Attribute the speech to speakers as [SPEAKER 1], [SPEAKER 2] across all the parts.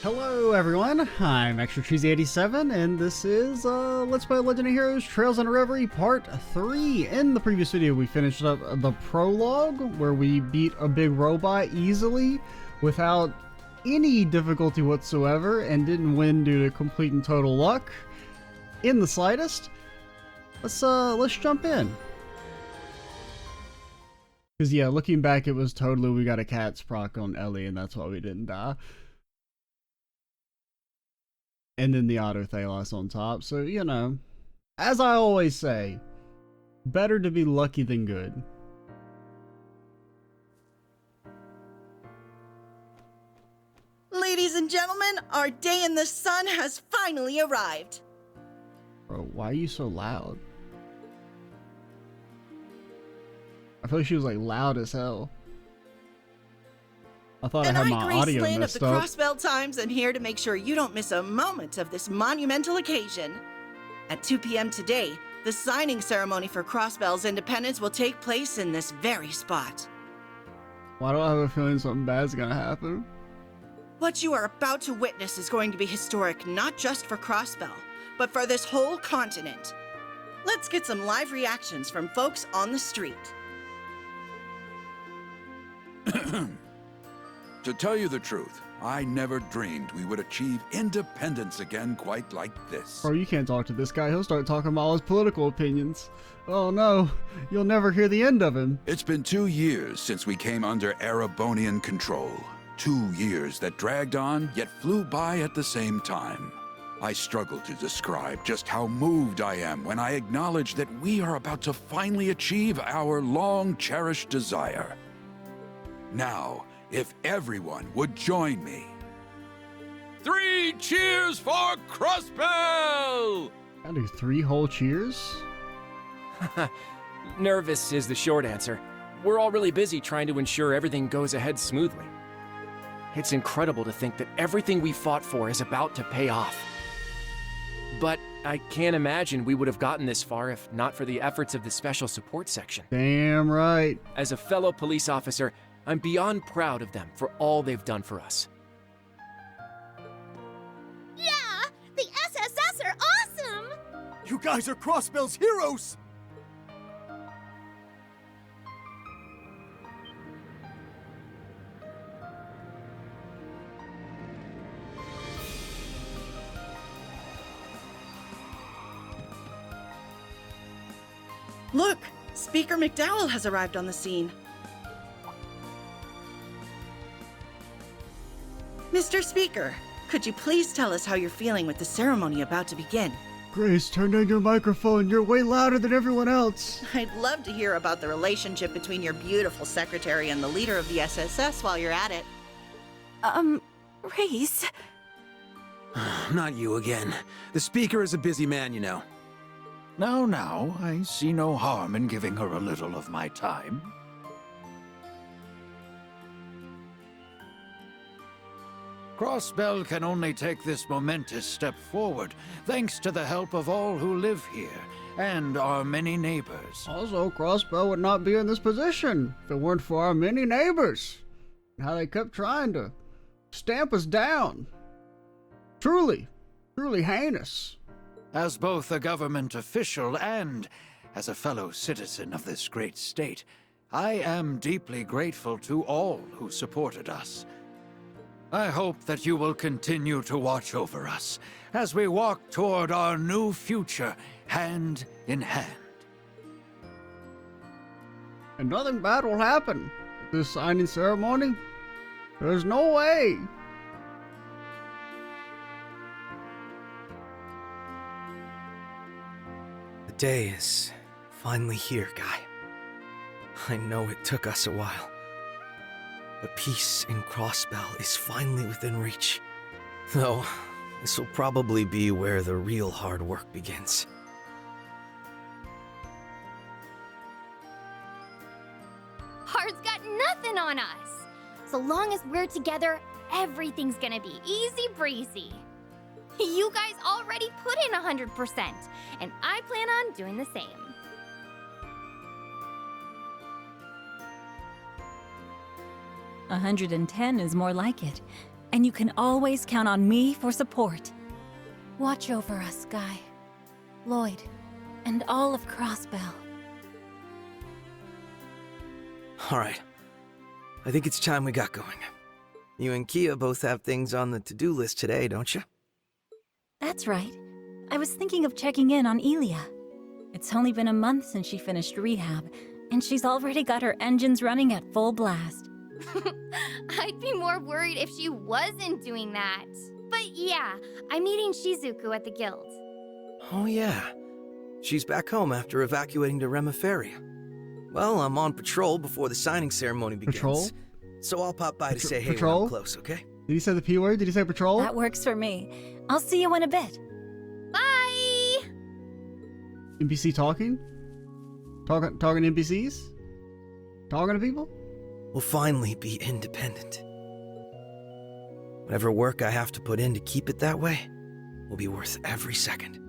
[SPEAKER 1] Hello everyone, I'm ExtraCheesy87 and this is Let's Play Legend of Heroes Trails Into Reverie Part 3. In the previous video we finished up the prologue where we beat a big robot easily without any difficulty whatsoever and didn't win due to complete and total luck in the slightest. Let's jump in. Because yeah, looking back it was totally we got a cat's proc on Ellie and that's why we didn't die. And then the auto Thalos on top. So, you know, as I always say, better to be lucky than good.
[SPEAKER 2] Ladies and gentlemen, our day in the sun has finally arrived.
[SPEAKER 1] Bro, why are you so loud? I feel like she was like loud as hell. I thought I had my audio messed up.
[SPEAKER 2] And I'm Grace Lynn of the Crossbell Times and here to make sure you don't miss a moment of this monumental occasion. At 2 p.m. today, the signing ceremony for Crossbell's independence will take place in this very spot.
[SPEAKER 1] Why do I have a feeling something bad's gonna happen?
[SPEAKER 2] What you are about to witness is going to be historic not just for Crossbell, but for this whole continent. Let's get some live reactions from folks on the street.
[SPEAKER 3] To tell you the truth, I never dreamed we would achieve independence again quite like this.
[SPEAKER 1] Bro, you can't talk to this guy. He'll start talking about all his political opinions. Oh no, you'll never hear the end of him.
[SPEAKER 3] It's been 2 years since we came under Erebonian control. 2 years that dragged on, yet flew by at the same time. I struggle to describe just how moved I am when I acknowledge that we are about to finally achieve our long-cherished desire. Now, if everyone would join me. 3 cheers for Crossbell!
[SPEAKER 1] I do 3 whole cheers?
[SPEAKER 4] Nervous is the short answer. We're all really busy trying to ensure everything goes ahead smoothly. It's incredible to think that everything we fought for is about to pay off. But I can't imagine we would have gotten this far if not for the efforts of the Special Support Section.
[SPEAKER 1] Damn right.
[SPEAKER 4] As a fellow police officer, I'm beyond proud of them for all they've done for us.
[SPEAKER 5] Yeah! The SSS are awesome!
[SPEAKER 6] You guys are Crossbell's heroes!
[SPEAKER 2] Look, Speaker McDowell has arrived on the scene. Mr. Speaker, could you please tell us how you're feeling with the ceremony about to begin?
[SPEAKER 1] Grace, turn down your microphone. You're way louder than everyone else.
[SPEAKER 2] I'd love to hear about the relationship between your beautiful secretary and the leader of the SSS while you're at it.
[SPEAKER 5] Race?
[SPEAKER 6] Not you again. The Speaker is a busy man, you know.
[SPEAKER 7] Now, I see no harm in giving her a little of my time. Crossbell can only take this momentous step forward thanks to the help of all who live here and our many neighbors.
[SPEAKER 1] Also, Crossbell would not be in this position if it weren't for our many neighbors and how they kept trying to stamp us down. Truly heinous.
[SPEAKER 7] As both a government official and as a fellow citizen of this great state, I am deeply grateful to all who supported us. I hope that you will continue to watch over us as we walk toward our new future, hand in hand.
[SPEAKER 1] And nothing bad will happen at this signing ceremony. There's no way.
[SPEAKER 8] The day is finally here, Guy. I know it took us a while. But peace in Crossbell is finally within reach. Though, this will probably be where the real hard work begins.
[SPEAKER 5] Hard's got nothing on us! So long as we're together, everything's gonna be easy breezy. You guys already put in 100%, and I plan on doing the same.
[SPEAKER 9] 110 is more like it. and you can always count on me for support. Watch over us, Guy, Lloyd, and all of Crossbell.
[SPEAKER 8] Alright. I think it's time we got going. You and Kia both have things on the to-do list today, don't you?
[SPEAKER 9] That's right. I was thinking of checking in on Elia. It's only been a month since she finished rehab, and she's already got her engines running at full blast.
[SPEAKER 5] I'd be more worried if she wasn't doing that. But yeah, I'm meeting Shizuku at the guild.
[SPEAKER 8] Oh yeah. She's back home after evacuating to Remiferia. Well, I'm on patrol before the signing ceremony begins.
[SPEAKER 1] Patrol?
[SPEAKER 8] So I'll pop by to say hey
[SPEAKER 1] patrol?
[SPEAKER 8] when I'm close, okay?
[SPEAKER 1] Did he say the P word? Did he say patrol?
[SPEAKER 9] That works for me. I'll see you in a bit.
[SPEAKER 5] Bye!
[SPEAKER 1] NPC talking? Talking to NPCs? Talking to people?
[SPEAKER 8] We'll finally be independent. Whatever work I have to put in to keep it that way will be worth every second.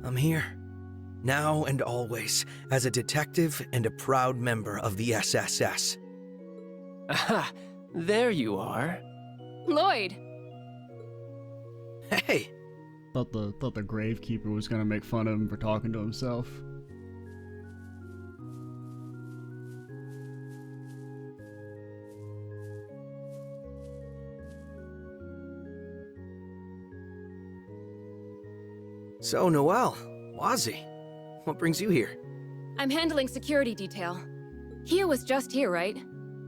[SPEAKER 8] I'm here, now and always, as a detective and a proud member of the SSS.
[SPEAKER 4] Aha, there you are.
[SPEAKER 10] Lloyd!
[SPEAKER 8] Hey!
[SPEAKER 1] Thought the gravekeeper was gonna make fun of him for talking to himself.
[SPEAKER 8] So, Noel, Wazy, what brings you here?
[SPEAKER 10] I'm handling security detail. Kia was just here, right?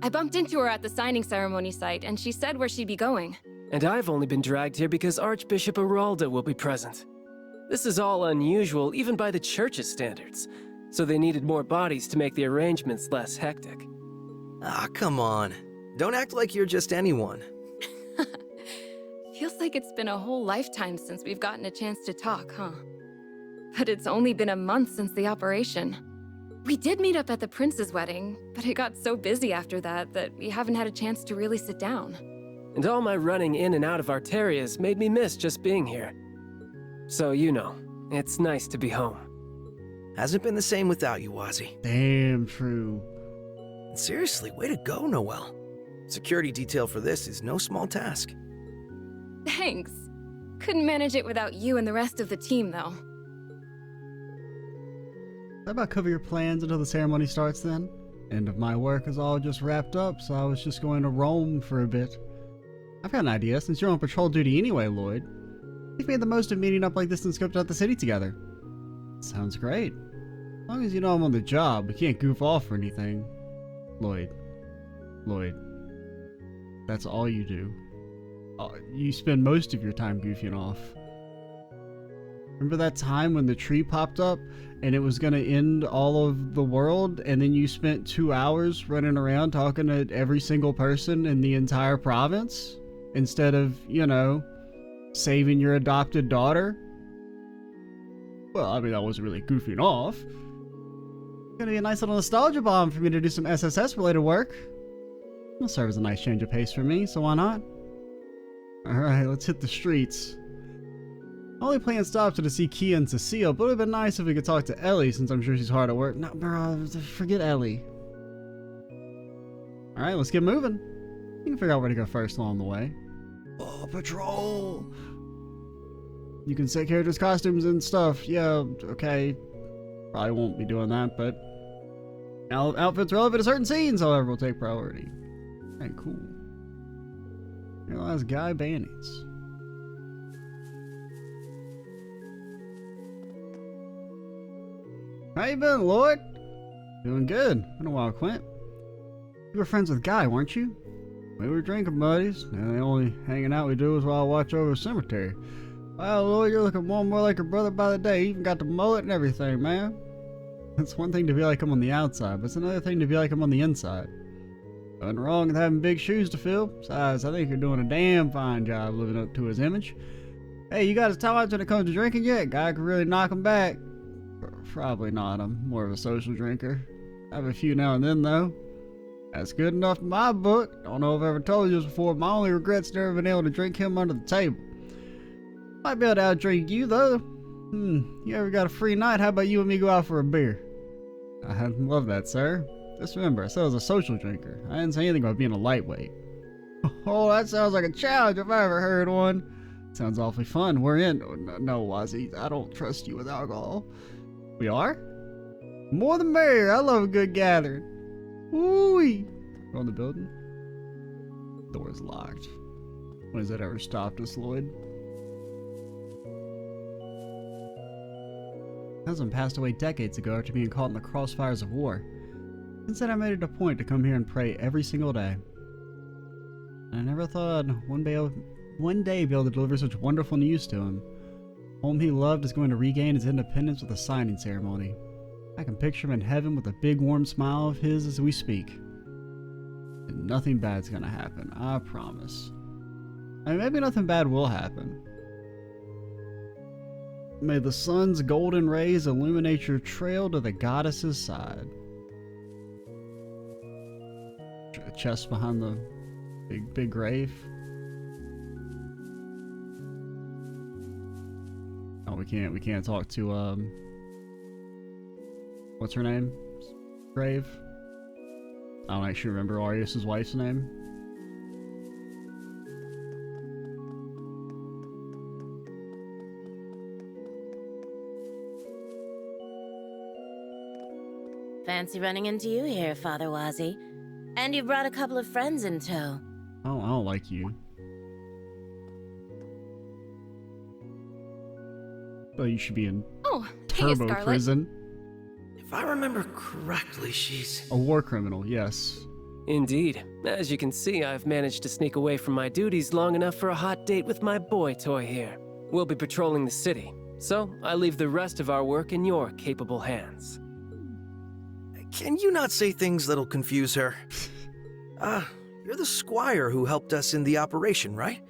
[SPEAKER 10] I bumped into her at the signing ceremony site, and she said where she'd be going.
[SPEAKER 4] And I've only been dragged here because Archbishop Aralda will be present. This is all unusual, even by the church's standards. So they needed more bodies to make the arrangements less hectic.
[SPEAKER 8] Ah, come on. Don't act like you're just anyone.
[SPEAKER 10] Feels like it's been a whole lifetime since we've gotten a chance to talk, huh? But it's only been a month since the operation. We did meet up at the prince's wedding, but it got so busy after that we haven't had a chance to really sit down.
[SPEAKER 4] And all my running in and out of Arterias made me miss just being here. So, you know, it's nice to be home.
[SPEAKER 8] Hasn't been the same without you, Wazy.
[SPEAKER 1] Damn true.
[SPEAKER 8] Seriously, way to go, Noel. Security detail for this is no small task.
[SPEAKER 10] Thanks. Couldn't manage it without you and the rest of the team, though.
[SPEAKER 1] How about cover your plans until the ceremony starts then? End of my work is all just wrapped up, so I was just going to roam for a bit. I've got an idea, since you're on patrol duty anyway, Lloyd. We've made the most of meeting up like this and scoped out the city together. Sounds great. As long as you know I'm on the job, we can't goof off or anything. Lloyd. That's all you do. You spend most of your time goofing off. Remember that time when the tree popped up and it was going to end all of the world, and then you spent 2 hours running around talking to every single person in the entire province instead of, you know, saving your adopted daughter? Well, I mean, that wasn't really goofing off. It's gonna be a nice little nostalgia bomb for me to do some SSS related work. It'll serve as a nice change of pace for me, so why not? Alright, let's hit the streets. I only planned stops to see Kia and Cecile, but it would have been nice if we could talk to Ellie, since I'm sure she's hard at work. No, bro, forget Ellie. Alright, let's get moving. You can figure out where to go first along the way. Oh, patrol! You can set characters' costumes and stuff. Yeah, okay. Probably won't be doing that, but outfits relevant to certain scenes, however, will take priority. Hey, cool. Realize Guy Bannies. How you been, Lloyd? Doing good. Been a while, Quint. You were friends with Guy, weren't you? We were drinking buddies, and the only hanging out we do is while I watch over the cemetery. Wow, Lloyd, you're looking more and more like your brother by the day. You even got the mullet and everything, man. It's one thing to be like him on the outside, but it's another thing to be like him on the inside. Nothing wrong with having big shoes to fill. Besides, I think you're doing a damn fine job living up to his image. Hey, you got his talents when it comes to drinking yet? Guy could really knock him back. Probably not. I'm more of a social drinker. I have a few now and then, though. That's good enough in my book. Don't know if I've ever told you this before. My only regret's never been able to drink him under the table. Might be able to outdrink you, though. You ever got a free night? How about you and me go out for a beer? I love that, sir. Just remember, I said I was a social drinker. I didn't say anything about being a lightweight. Oh, that sounds like a challenge if I ever heard one. Sounds awfully fun. We're in. Oh, no, Wazy, I don't trust you with alcohol. We are? More the merrier. I love a good gathering. Ooh-wee. We're on the building. Door's locked. When has that ever stopped us, Lloyd? Cousin passed away decades ago after being caught in the crossfires of war. Since then, I made it a point to come here and pray every single day. I never thought I'd one day be able to deliver such wonderful news to him. Home he loved is going to regain his independence with a signing ceremony. I can picture him in heaven with a big warm smile of his as we speak. And nothing bad's gonna happen, I promise. I mean, maybe nothing bad will happen. May the sun's golden rays illuminate your trail to the goddess's side. A chest behind the big grave. Oh, we can't talk to what's her name? Grave. I don't actually remember Arius's wife's name.
[SPEAKER 11] Fancy running into you here, Father Wazy. And you brought a couple of friends in tow.
[SPEAKER 1] Oh, I don't like you. Oh, you should be in turbo
[SPEAKER 10] Scarlet.
[SPEAKER 1] prison.
[SPEAKER 8] If I remember correctly, she's...
[SPEAKER 1] A war criminal, yes.
[SPEAKER 12] Indeed. As you can see, I've managed to sneak away from my duties long enough for a hot date with my boy toy here. We'll be patrolling the city, so I leave the rest of our work in your capable hands.
[SPEAKER 8] Can you not say things that'll confuse her? You're the squire who helped us in the operation, right?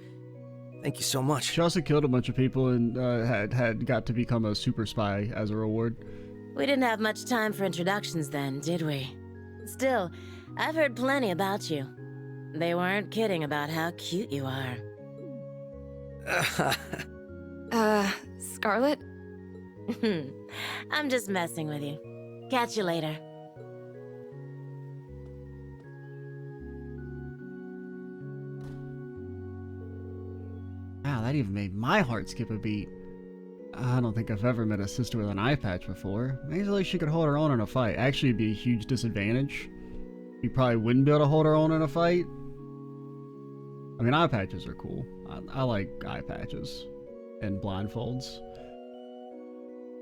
[SPEAKER 8] Thank you so much.
[SPEAKER 1] She also killed a bunch of people and had got to become a super spy as a reward.
[SPEAKER 11] We didn't have much time for introductions then, did we? Still, I've heard plenty about you. They weren't kidding about how cute you are.
[SPEAKER 10] Scarlet?
[SPEAKER 11] I'm just messing with you. Catch you later.
[SPEAKER 1] Wow, that even made my heart skip a beat. I don't think I've ever met a sister with an eye patch before. Maybe she could hold her own in a fight. Actually, it'd be a huge disadvantage. You probably wouldn't be able to hold her own in a fight. I mean, eye patches are cool. I like eye patches and blindfolds.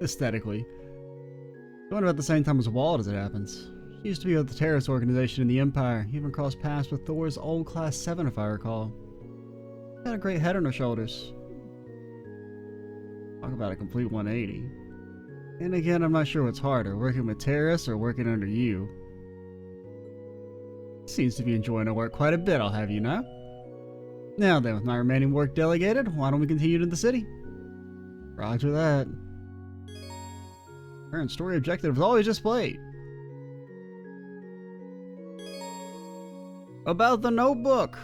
[SPEAKER 1] Aesthetically. Going about the same time as Wald as it happens. She used to be with the terrorist organization in the Empire. Even crossed paths with Thor's old Class 7, if I recall. Got a great head on her shoulders. Talk about a complete 180. And again, I'm not sure what's harder, working with terrorists or working under you. Seems to be enjoying her work quite a bit, I'll have you know. Now then, with my remaining work delegated, why don't we continue to the city? Roger that. Current story objective is always displayed. About the notebook.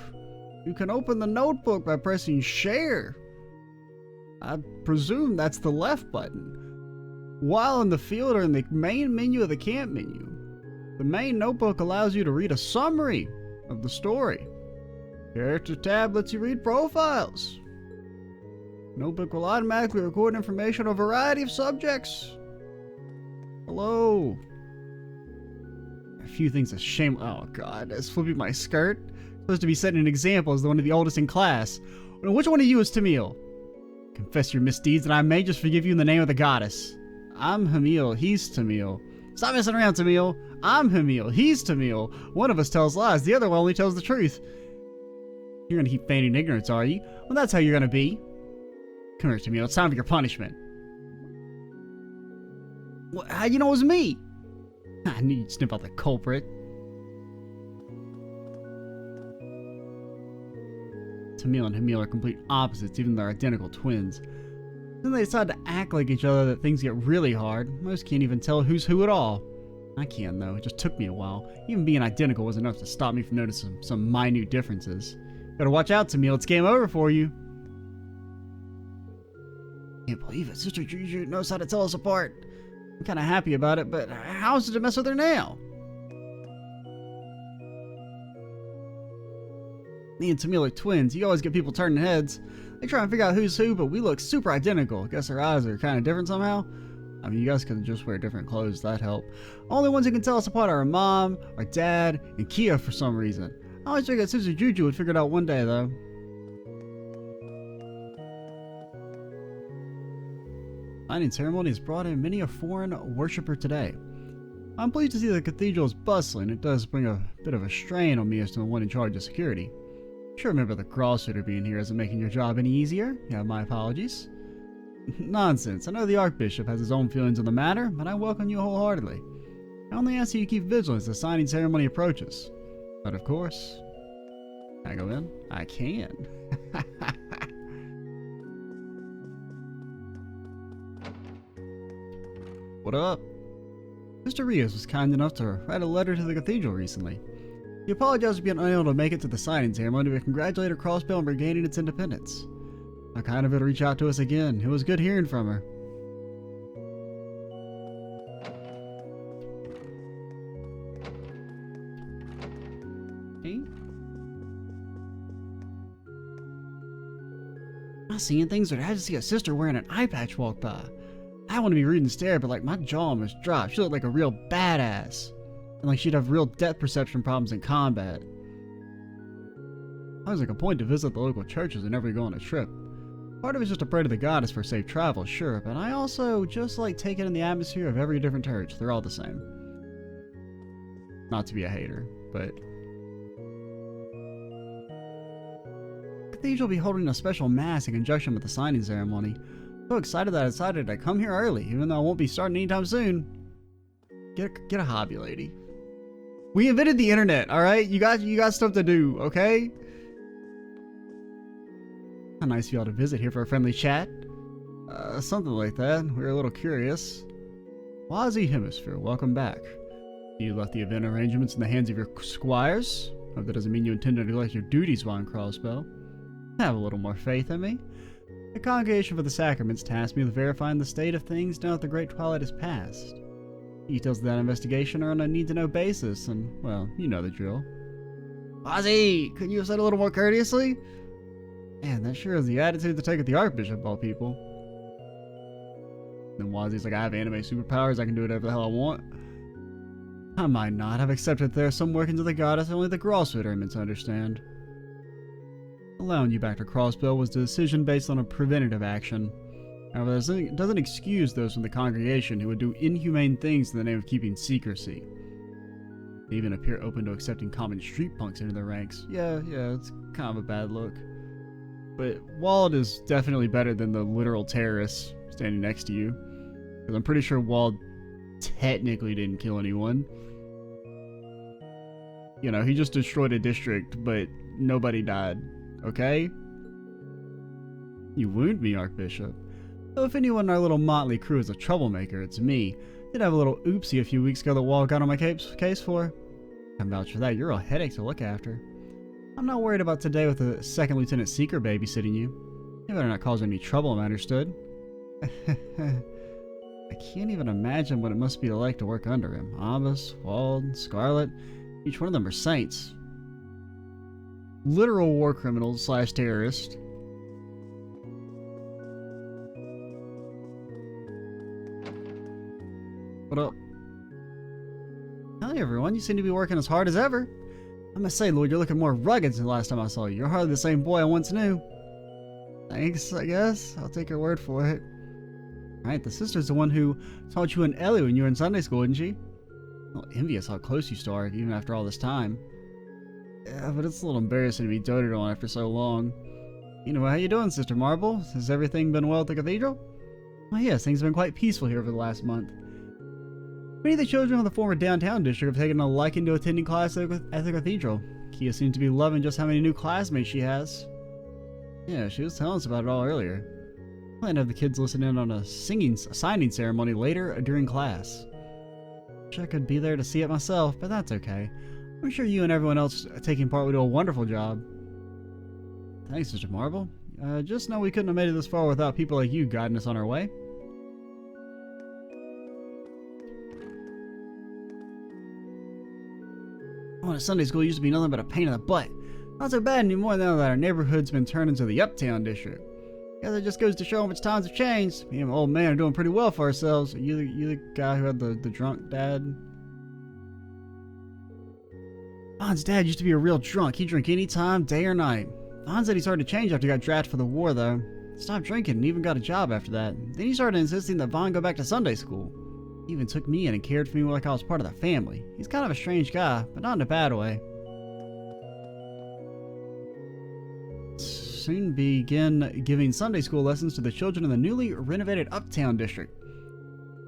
[SPEAKER 1] You can open the notebook by pressing share. I presume that's the left button. While in the field or in the main menu of the camp menu, the main notebook allows you to read a summary of the story. Character tab lets you read profiles. Notebook will automatically record information on a variety of subjects. Hello. A few things a shame. Oh god, that's flipping my skirt. Supposed to be setting an example as the one of the oldest in class. Which one of you is Tamil? Confess your misdeeds and I may just forgive you in the name of the goddess. I'm Hamil, he's Tamil. Stop messing around, Tamil. I'm Hamil, he's Tamil. One of us tells lies, the other one only tells the truth. You're gonna keep feigning ignorance, are you? Well, that's how you're gonna be. Come here, Tamil, it's time for your punishment. How you know it was me? I knew you'd sniff out the culprit. Tamil and Hamil are complete opposites, even though they're identical twins. Then they decide to act like each other that things get really hard. Most can't even tell who's who at all. I can though, it just took me a while. Even being identical was enough to stop me from noticing some minute differences. Better watch out, Tamil, it's game over for you. Can't believe it, Sister Juju knows how to tell us apart. I'm kinda happy about it, but how's it to mess with her now? Me and Tamil are twins. You always get people turning heads. They try and figure out who's who, but we look super identical. Guess our eyes are kind of different somehow. I mean, you guys could just wear different clothes. That'd help. Only ones who can tell us apart are our mom, our dad, and Kia for some reason. I always figured Sister Juju would figure it out one day, though. Signing ceremony has brought in many a foreign worshipper today. I'm pleased to see the cathedral is bustling. It does bring a bit of a strain on me as to the one in charge of security. Sure, remember the crossfitter being here isn't making your job any easier. You have my apologies. Nonsense. I know the Archbishop has his own feelings on the matter, but I welcome you wholeheartedly. I only ask that you keep vigilant as the signing ceremony approaches. But of course... Can I go in? I can. What up? Mr. Rios was kind enough to write a letter to the cathedral recently. He apologized for being unable to make it to the signing ceremony, but congratulated Crossbell on regaining its independence. I kind of had to reach out to us again. It was good hearing from her. Hey? Am I seeing things, or did I just see a sister wearing an eye patch walk by? I want to be rude and stare, but like my jaw almost dropped. She looked like a real badass. And like she'd have real depth perception problems in combat. I was like a point to visit the local churches whenever you go on a trip. Part of it's just to pray to the goddess for safe travel, sure, but I also just like taking in the atmosphere of every different church. They're all the same. Not to be a hater, but... The cathedral will be holding a special mass in conjunction with the signing ceremony. So excited that I decided I'd come here early, even though I won't be starting anytime soon. Get a hobby, lady. We invented the internet, alright? You got stuff to do, okay? How nice of y'all to visit here for a friendly chat. Something like that. We were a little curious. Wazy Hemisphere, welcome back. You left the event arrangements in the hands of your squires. Hope that doesn't mean you intend to neglect your duties while in Crossbell. Have a little more faith in me. The Congregation for the Sacraments tasked me with verifying the state of things now that the Great Twilight has passed. Details of that investigation are on a need-to-know basis, and, well, you know the drill. Wazy, couldn't you have said a little more courteously? Man, that sure is the attitude to take at the Archbishop of all people. Then Wazy's like, I have anime superpowers, I can do whatever the hell I want. I might not have accepted there are some workings of the goddess only the Crossfitter are meant to understand. Allowing you back to Crossbell was a decision based on a preventative action. However, it doesn't excuse those from the congregation who would do inhumane things in the name of keeping secrecy. They even appear open to accepting common street punks into their ranks. Yeah, it's kind of a bad look. But Wald is definitely better than the literal terrorists standing next to you. Because I'm pretty sure Wald technically didn't kill anyone. You know, he just destroyed a district, but nobody died. Okay? You wound me, Archbishop. Though if anyone in our little motley crew is a troublemaker, it's me. Did have a little oopsie a few weeks ago that Wall got on my case for. I vouch for that, you're a headache to look after. I'm not worried about today with the second Lieutenant Seeker babysitting you. You better not cause any trouble, am I understood? I can't even imagine what it must be like to work under him. Abbas, Wald, Scarlet, each one of them are saints. Literal war criminals / terrorists. What up? Hi everyone, you seem to be working as hard as ever. I must say, Lord, you're looking more rugged than the last time I saw you. You're hardly the same boy I once knew. Thanks, I guess. I'll take your word for it. Right, the sister's the one who taught you and Ellie when you were in Sunday school, isn't she? Well, envious how close you still are, even after all this time. Yeah, but it's a little embarrassing to be doted on after so long. Anyway, how you doing, Sister Marble? Has everything been well at the cathedral? Well, yes, things have been quite peaceful here over the last month. Many of the children of the former downtown district have taken a liking to attending class at the cathedral. Kia seems to be loving just how many new classmates she has. Yeah, she was telling us about it all earlier. I plan to have the kids listen in on a signing ceremony later during class. Wish I could be there to see it myself, but that's okay. I'm sure you and everyone else taking part would do a wonderful job. Thanks, Sister Marble. Just know we couldn't have made it this far without people like you guiding us on our way. Going to Sunday school used to be nothing but a pain in the butt. Not so bad anymore now that our neighborhood's been turned into the Uptown District. Guess it just goes to show how much times have changed. Me and my old man are doing pretty well for ourselves. Are you the guy who had the drunk dad? Vaughn's dad used to be a real drunk. He'd drink any time, day or night. Vaughn said he started to change after he got drafted for the war, though. Stopped drinking and even got a job after that. Then he started insisting that Vaughn go back to Sunday school. He even took me in and cared for me like I was part of the family. He's kind of a strange guy, but not in a bad way. Soon begin giving Sunday school lessons to the children in the newly renovated Uptown District.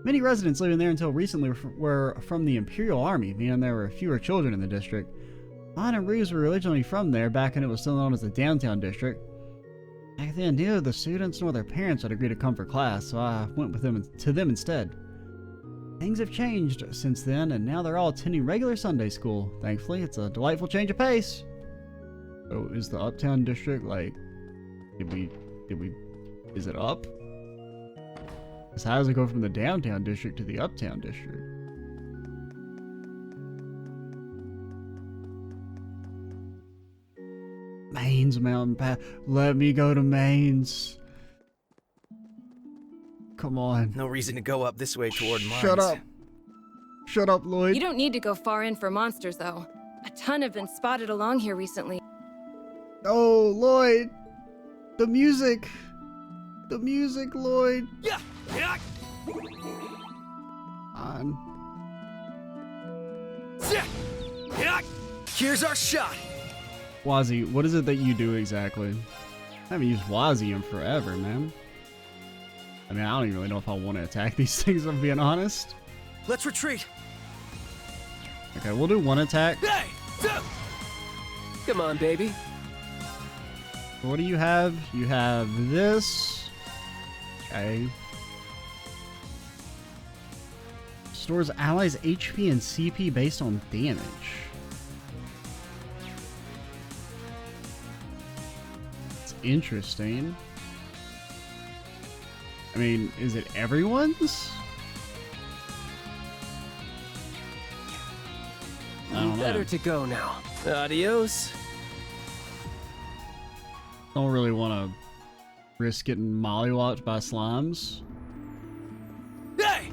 [SPEAKER 1] Many residents living there until recently were from the Imperial Army, meaning there were fewer children in the district. Vaughn and Ruse were originally from there back when it was still known as the Downtown District. Back then, neither the students nor their parents had agreed to come for class, so I went with them to them instead. Things have changed since then, and now they're all attending regular Sunday school. Thankfully, it's a delightful change of pace. So, is the Uptown District, like, is it up? Because how does it go from the Downtown District to the Uptown District? Maine's Mountain Path. Let me go to Maine's. Come on.
[SPEAKER 8] No reason to go up this way toward mines.
[SPEAKER 1] Shut up. Shut up, Lloyd.
[SPEAKER 10] You don't need to go far in for monsters, though. A ton have been spotted along here recently.
[SPEAKER 1] Oh, Lloyd. The music. The music, Lloyd.
[SPEAKER 8] Yeah.
[SPEAKER 1] On.
[SPEAKER 8] Here's our shot.
[SPEAKER 1] Wazy, what is it that you do exactly? I haven't used Wazy in forever, man. I mean, I don't even really know if I want to attack these things, if I'm being honest.
[SPEAKER 8] Let's retreat.
[SPEAKER 1] Okay, we'll do one attack.
[SPEAKER 8] Hey!
[SPEAKER 12] Come on, baby.
[SPEAKER 1] What do you have? You have this. Okay. Stores allies' HP and CP based on damage. It's interesting. I mean, is it everyone's? I don't know.
[SPEAKER 12] Better to go now. Adios.
[SPEAKER 1] Don't really want to risk getting mollywopped by slimes.
[SPEAKER 8] Hey!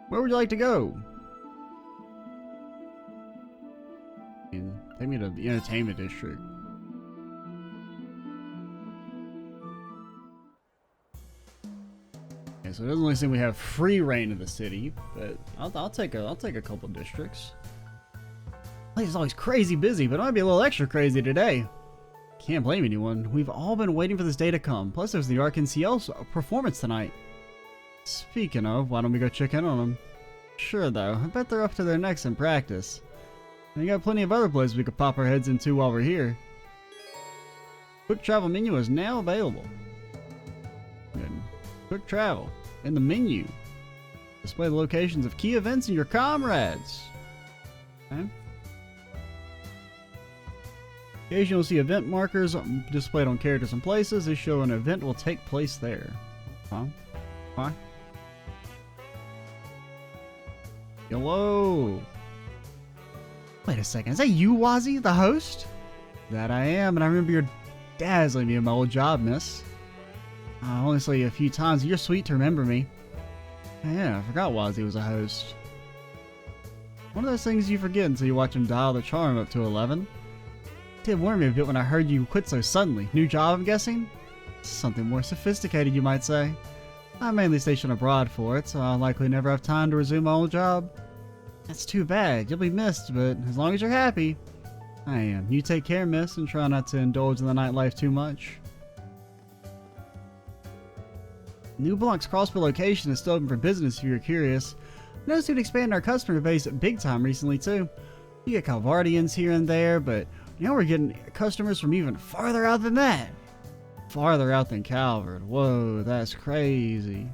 [SPEAKER 1] Where would you like to go? Take me to the entertainment district. Okay, so it doesn't really seem we have free reign of the city, but I'll take a couple districts. Place is always crazy busy, but it might be a little extra crazy today. Can't blame anyone. We've all been waiting for this day to come. Plus, there's the Arc NCL performance tonight. Speaking of, why don't we go check in on them? Sure, though. I bet they're up to their necks in practice. And we got plenty of other places we could pop our heads into while we're here. Quick travel menu is now available. Good. Quick travel in the menu. Display the locations of key events and your comrades. Okay. Occasionally you'll see event markers displayed on characters and places. They show an event will take place there. Huh? Huh? Hello. Wait a second. Is that you, Wazy, the host? That I am, and I remember your dazzling me in my old job, miss. I only saw you a few times. You're sweet to remember me. Yeah, I forgot Wazy was a host. One of those things you forget until you watch him dial the charm up to 11. It did worry me a bit when I heard you quit so suddenly. New job, I'm guessing? Something more sophisticated, you might say. I'm mainly stationed abroad for it, so I'll likely never have time to resume my old job. That's too bad. You'll be missed, but as long as you're happy, I am. You take care, miss, and try not to indulge in the nightlife too much. New Blanc's Crossbell location is still open for business if you're curious. Noticed we've expanded our customer base big time recently, too. You get Calvardians here and there, but now we're getting customers from even farther out than that. Farther out than Calvert. Whoa, that's crazy.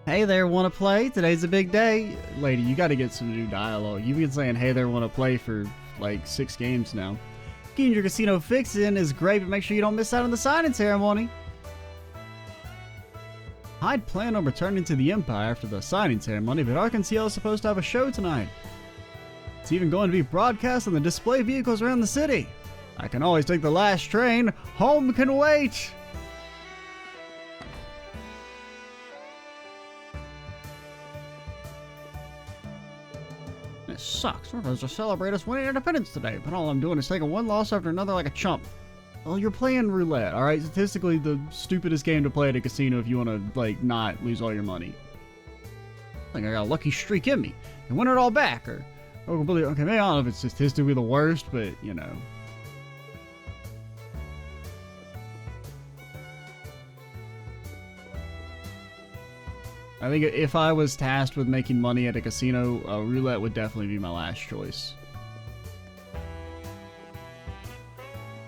[SPEAKER 1] Hey there, wanna play? Today's a big day. Lady, you gotta get some new dialogue. You've been saying hey there, wanna play for like 6 games now. Getting your casino fix in is great, but make sure you don't miss out on the signing ceremony. I'd planned on returning to the Empire after the signing ceremony, but Arkansas is supposed to have a show tonight. It's even going to be broadcast on the display vehicles around the city. I can always take the last train. Home can wait! It sucks. We're supposed to celebrate us winning independence today, but all I'm doing is taking one loss after another like a chump. Well, you're playing roulette, alright? Statistically, the stupidest game to play at a casino if you want to, like, not lose all your money. I think I got a lucky streak in me and win it all back, or completely, okay, maybe I don't know if it's statistically the worst, but, you know. I think if I was tasked with making money at a casino, roulette would definitely be my last choice.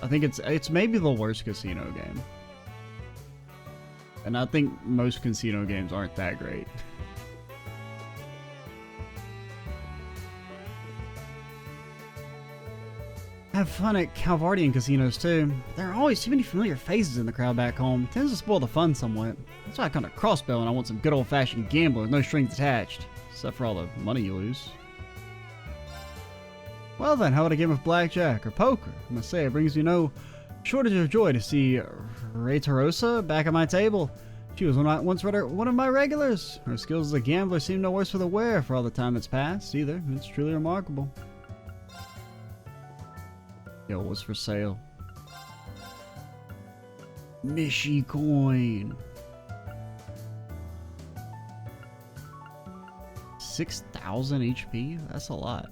[SPEAKER 1] I think it's maybe the worst casino game. And I think most casino games aren't that great. Have fun at Calvardian casinos too. There are always too many familiar faces in the crowd back home. It tends to spoil the fun somewhat. That's why I come to Crossbell and I want some good old-fashioned gambling with no strings attached. Except for all the money you lose. Well then, how about a game of blackjack or poker? I must say, it brings me no shortage of joy to see Raytarosa back at my table. She was once one of my regulars. Her skills as a gambler seem no worse for the wear for all the time that's passed, either. It's truly remarkable. Yo, what's for sale? Mishi coin. 6,000 HP? That's a lot.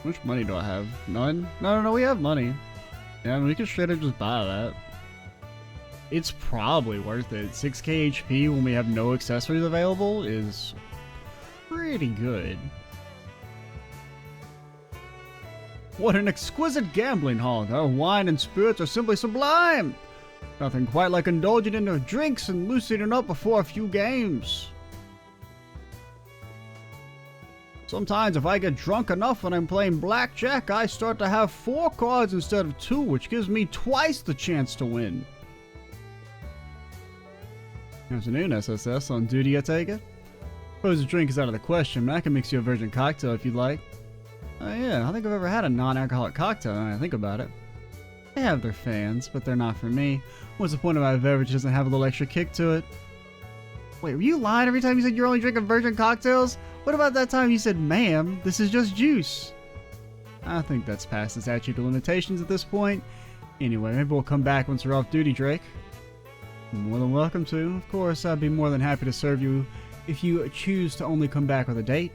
[SPEAKER 1] How much money do I have? None? No, we have money. Yeah, I mean, we can straight up just buy that. It's probably worth it. 6k HP when we have no accessories available is pretty good. What an exquisite gambling hall. Our wine and spirits are simply sublime. Nothing quite like indulging in our drinks and loosening up before a few games. Sometimes if I get drunk enough when I'm playing blackjack, I start to have 4 cards instead of 2, which gives me twice the chance to win. Afternoon, SSS. On duty, I take it? Suppose a drink is out of the question, but I can mix you a virgin cocktail if you'd like. Oh yeah, I don't think I've ever had a non-alcoholic cocktail now that I think about it. They have their fans, but they're not for me. What's the point of my beverage doesn't have a little extra kick to it? Wait, were you lying every time you said you're only drinking virgin cocktails? What about that time you said, ma'am, this is just juice? I think that's past the statute of limitations at this point. Anyway, maybe we'll come back once we're off duty, Drake. You're more than welcome to. Of course, I'd be more than happy to serve you if you choose to only come back with a date.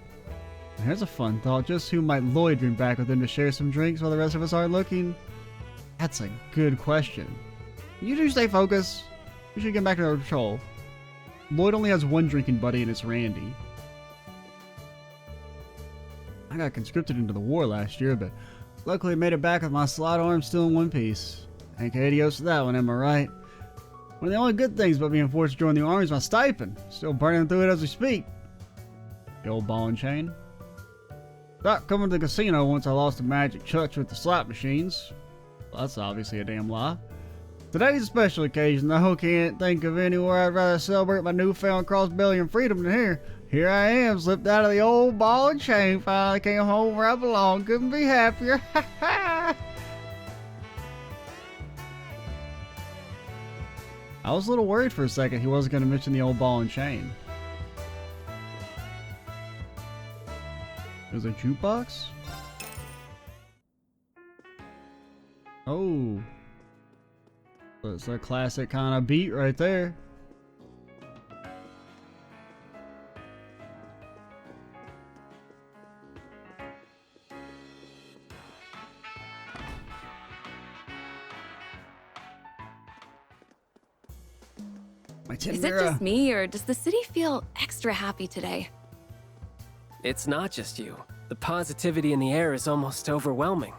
[SPEAKER 1] Here's a fun thought. Just who might Lloyd bring back with him to share some drinks while the rest of us aren't looking? That's a good question. You do stay focused. We should get back to our patrol. Lloyd only has one drinking buddy, and it's Randy. I got conscripted into the war last year, but luckily made it back with my slot arm still in one piece. Ain't adios to that one, am I right? One of the only good things about being forced to join the army is my stipend. Still burning through it as we speak. The old ball and chain. Stopped coming to the casino once I lost the magic touch with the slot machines. Well, that's obviously a damn lie. Today's a special occasion, though. Can't think of anywhere I'd rather celebrate my newfound Crossbellian freedom than here. Here I am, slipped out of the old ball and chain, finally came home where I belong. Couldn't be happier. I was a little worried for a second he wasn't going to mention the old ball and chain. There's a jukebox? Oh. That's a classic kind of beat right there.
[SPEAKER 10] Is it just me, or does the city feel extra happy today?
[SPEAKER 12] It's not just you. The positivity in the air is almost overwhelming.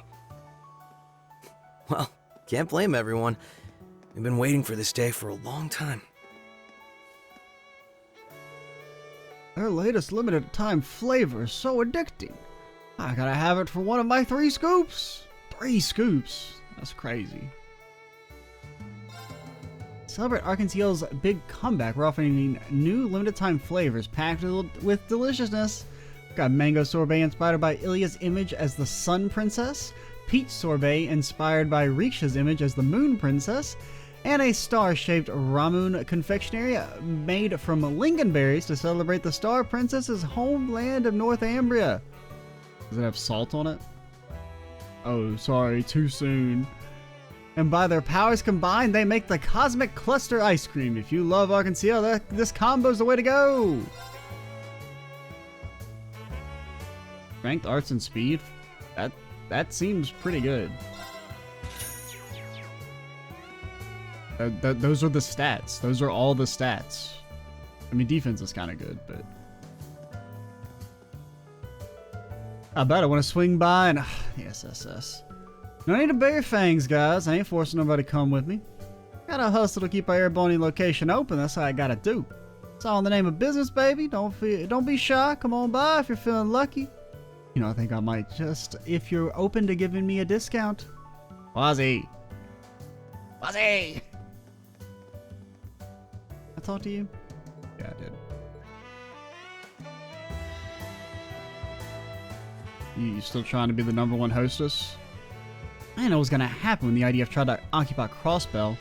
[SPEAKER 8] Well, can't blame everyone. We've been waiting for this day for a long time.
[SPEAKER 1] Their latest limited time flavor is so addicting. I gotta have it for one of my 3 scoops. 3 scoops. That's crazy. Celebrate Arkansas's big comeback. We're offering new limited time flavors packed with deliciousness. Got mango sorbet inspired by Ilya's image as the Sun Princess, peach sorbet inspired by Riksha's image as the Moon Princess, and a star-shaped Ramun confectionery made from lingonberries to celebrate the Star Princess's homeland of Northumbria. Does it have salt on it? Oh, sorry, too soon. And by their powers combined, they make the Cosmic Cluster Ice Cream. If you love Arkansas, this combo's the way to go! Strength, arts, and speed? That seems pretty good. Those are the stats. Those are all the stats. I mean, defense is kind of good, but... I bet I want to swing by and... the SSS. No need to bare fangs, guys. I ain't forcing nobody to come with me. Gotta hustle to keep our airborne location open. That's how I gotta do. It's all in the name of business, baby. Don't be shy. Come on by if you're feeling lucky. You know, I think I might just... if you're open to giving me a discount. Wazy. Wazy! I talked to you? Yeah, I did. You still trying to be the #1 hostess? I didn't know what was gonna happen when the IDF tried to occupy Crossbell.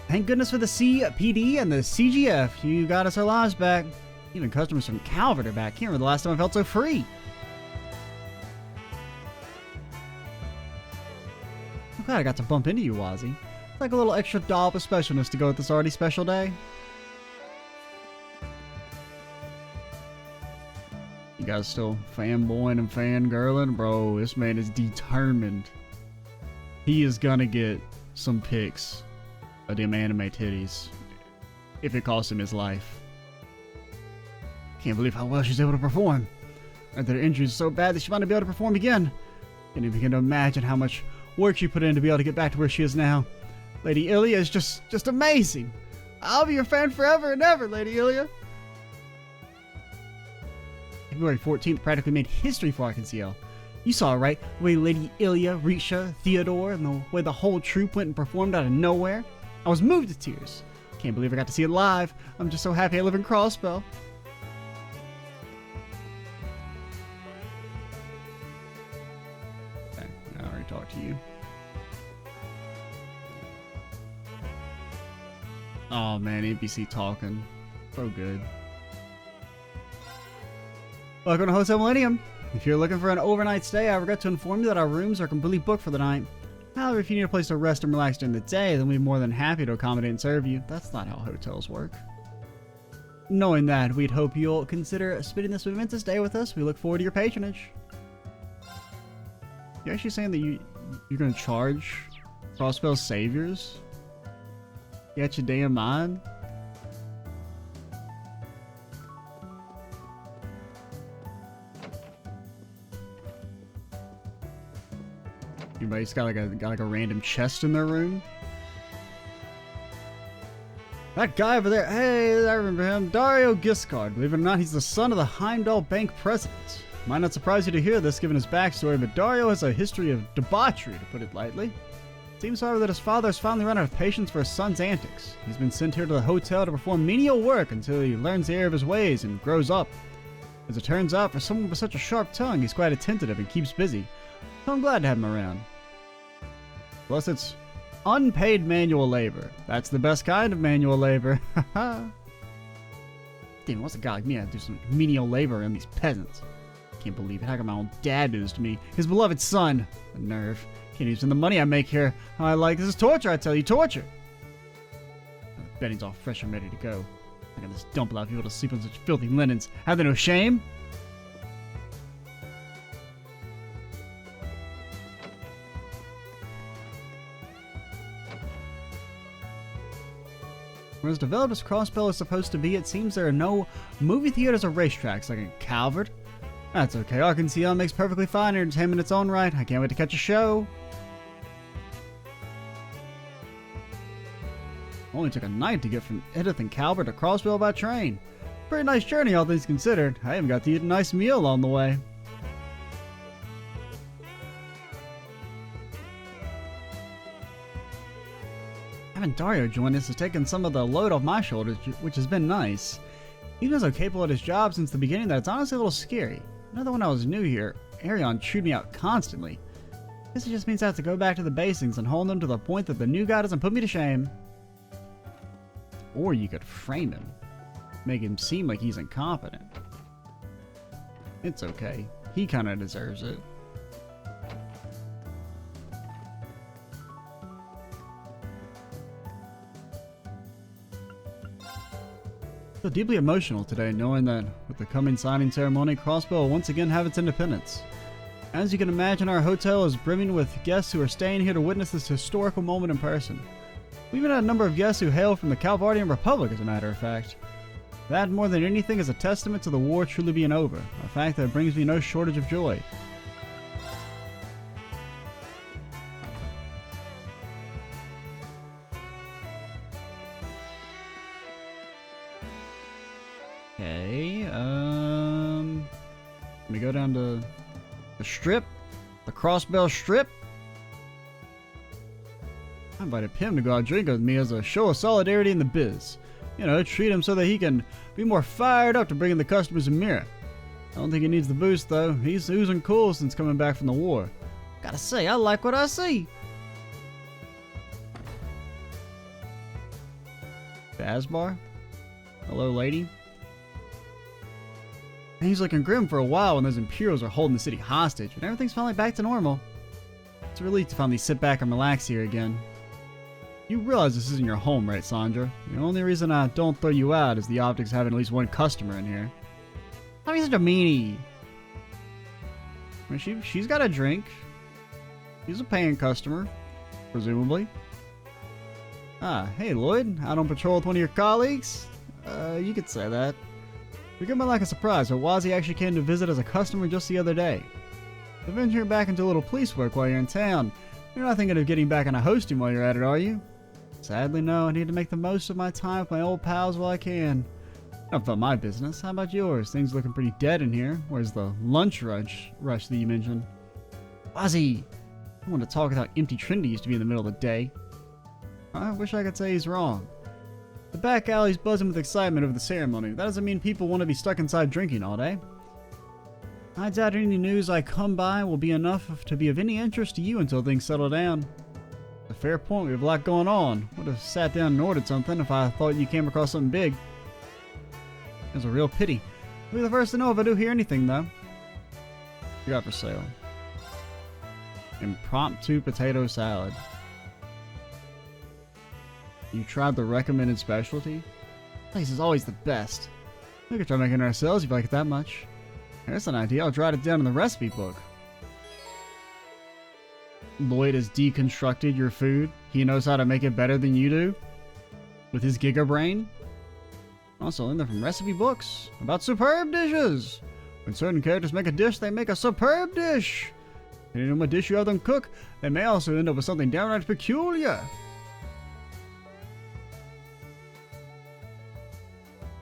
[SPEAKER 1] Thank goodness for the CPD and the CGF. You got us our lives back. Even customers from Calvert are back. Can't remember the last time I felt so free. I'm glad I got to bump into you, Wazy. It's like a little extra dollop of specialness to go with this already special day. You guys still fanboying and fangirling? Bro, this man is determined. He is gonna get some pics of them anime titties if it costs him his life. Can't believe how well she's able to perform. And that her injury is so bad that she might not be able to perform again. Can't even begin to imagine how much work she put in to be able to get back to where she is now. Lady Ilya is just amazing. I'll be your fan forever and ever, Lady Ilya. February 14th practically made history for Arkansas. You saw it, right? The way Lady Ilya, Risha, Theodore, and the way the whole troop went and performed out of nowhere. I was moved to tears. Can't believe I got to see it live. I'm just so happy I live in Crossbell. Okay, I already talked to you. Oh man, NPC talking. So good. Welcome to Hotel Millennium. If you're looking for an overnight stay, I regret to inform you that our rooms are completely booked for the night. However, if you need a place to rest and relax during the day, then we'd be more than happy to accommodate and serve you. That's not how hotels work. Knowing that, we'd hope you'll consider spending this momentous day with us. We look forward to your patronage. You're actually saying that you're going to charge Crossbell saviors? You got your damn mind? Everybody's got like a random chest in their room. That guy over there, hey, I remember him. Dario Giscard. Believe it or not, he's the son of the Heimdall Bank president. Might not surprise you to hear this given his backstory, but Dario has a history of debauchery, to put it lightly. It seems, however, that his father has finally run out of patience for his son's antics. He's been sent here to the hotel to perform menial work until he learns the error of his ways and grows up. As it turns out, for someone with such a sharp tongue, he's quite attentive and keeps busy. So I'm glad to have him around. Plus, it's unpaid manual labor. That's the best kind of manual labor. Damn, what's a guy like me have to do some menial labor on these peasants? Can't believe it. How come my own dad did this to me? His beloved son. The nerve. Can't use the money I make here. How I like this is torture, I tell you. Torture! Bedding's all fresh and ready to go. I got this dump allow people to sleep on such filthy linens. Have they no shame? As developed as Crossbell is supposed to be, it seems there are no movie theaters or racetracks like in Calvert. That's okay, Arkansas makes perfectly fine entertainment in its own right. I can't wait to catch a show. Only took a night to get from Edith and Calvert to Crossbell by train. Pretty nice journey, all things considered. I even got to eat a nice meal on the way. Having Dario join us has taken some of the load off my shoulders, which has been nice. Even though so capable at his job since the beginning that it's honestly a little scary. Another when I was new here, Arion chewed me out constantly. Guess it just means I have to go back to the basics and hold them to the point that the new guy doesn't put me to shame. Or you could frame him. Make him seem like he's incompetent. It's okay. He kinda deserves it. I feel deeply emotional today knowing that with the coming signing ceremony, Crossbell will once again have its independence. As you can imagine, our hotel is brimming with guests who are staying here to witness this historical moment in person. We even had a number of guests who hail from the Calvardian Republic, as a matter of fact. That, more than anything, is a testament to the war truly being over, a fact that brings me no shortage of joy. Okay, let me go down to the strip, the Crossbell strip. I invited Pim to go out drinking with me as a show of solidarity in the biz. You know, treat him so that he can be more fired up to bring in the customers in Mira. I don't think he needs the boost though. He's oozing cool since coming back from the war. Gotta say, I like what I see. Jazz bar? Hello, lady. And he's looking grim for a while when those Imperials are holding the city hostage, and everything's finally back to normal. It's a relief to finally sit back and relax here again. You realize this isn't your home, right, Sandra? The only reason I don't throw you out is the optics having at least one customer in here. How are you such a meanie? I mean, she's got a drink. She's a paying customer, presumably. Ah, hey Lloyd, out on patrol with one of your colleagues? You could say that. We got me like a surprise, but Wazy actually came to visit as a customer just the other day. I've been here back into a little police work while you're in town. You're not thinking of getting back into hosting while you're at it, are you? Sadly, no. I need to make the most of my time with my old pals while I can. Enough about my business. How about yours? Things looking pretty dead in here. Where's the lunch rush that you mentioned? Wazy! I want to talk about how empty Trinity used to be in the middle of the day. I wish I could say he's wrong. The back alley's buzzing with excitement over the ceremony. That doesn't mean people want to be stuck inside drinking all day. I doubt any news I come by will be enough to be of any interest to you until things settle down. A fair point, we have a lot going on. Would have sat down and ordered something if I thought you came across something big. It's a real pity. You'll be the first to know if I do hear anything, though. What you got for sale? Impromptu potato salad. You tried the recommended specialty? This place is always the best. We could try making it ourselves if you like it that much. There's an idea. I'll jot it down in the recipe book. Lloyd has deconstructed your food. He knows how to make it better than you do. With his giga brain. Also learned them from recipe books about superb dishes. When certain characters make a dish, they make a superb dish. Depending on what dish you have them cook, they may also end up with something downright peculiar.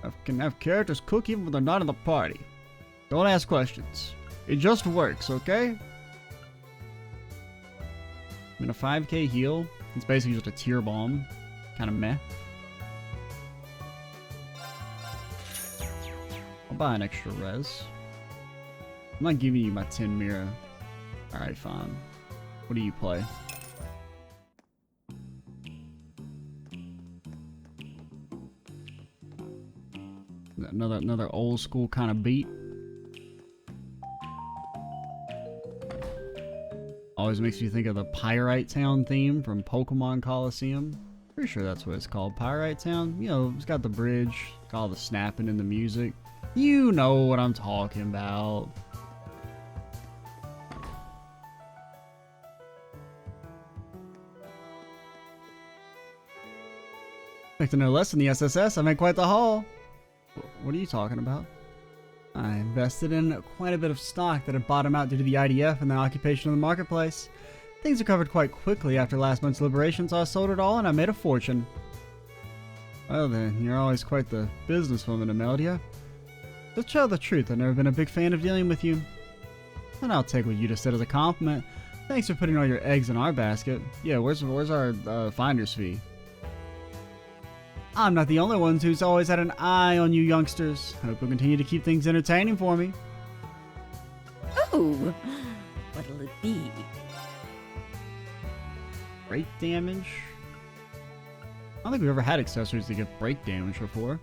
[SPEAKER 1] I can have characters cook even when they're not in the party. Don't ask questions. It just works, okay? I mean, a 5k heal, it's basically just a tier bomb. Kind of meh. I'll buy an extra res. I'm not giving you my 10 Mira. Alright, fine. What do you play? Another old school kind of beat. Always makes me think of the Pyrite Town theme from Pokemon Coliseum. Pretty sure that's what it's called, Pyrite Town. You know, it's got the bridge, got all the snapping in the music. You know what I'm talking about. Like to know less than the SSS, I made quite the haul. What are you talking about? I invested in quite a bit of stock that had bottomed out due to the IDF and the occupation of the marketplace. Things recovered quite quickly after last month's liberation, so I sold it all and I made a fortune. Well then, you're always quite the businesswoman, Amelia. To tell the truth, I've never been a big fan of dealing with you. And I'll take what you just said as a compliment. Thanks for putting all your eggs in our basket. Yeah, where's our finder's fee? I'm not the only one who's always had an eye on you youngsters. I hope you'll continue to keep things entertaining for me.
[SPEAKER 9] Oh, what'll it be?
[SPEAKER 1] Break damage? I don't think we've ever had accessories that give break damage before.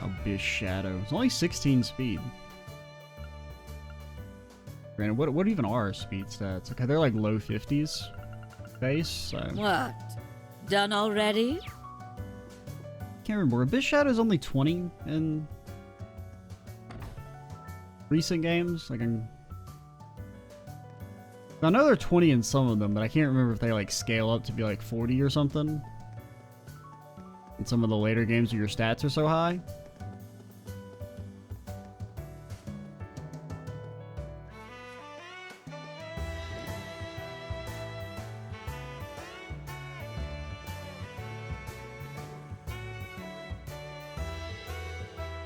[SPEAKER 1] Abyss Shadow. It's only 16 speed. Granted, what even are speed stats? Okay, they're like low 50s base, so...
[SPEAKER 13] What? Done already?
[SPEAKER 1] Can't remember. Abyss Shadow is only 20 in recent games. Like, I know they're 20 in some of them, but I can't remember if they like scale up to be like 40 or something. In some of the later games where your stats are so high.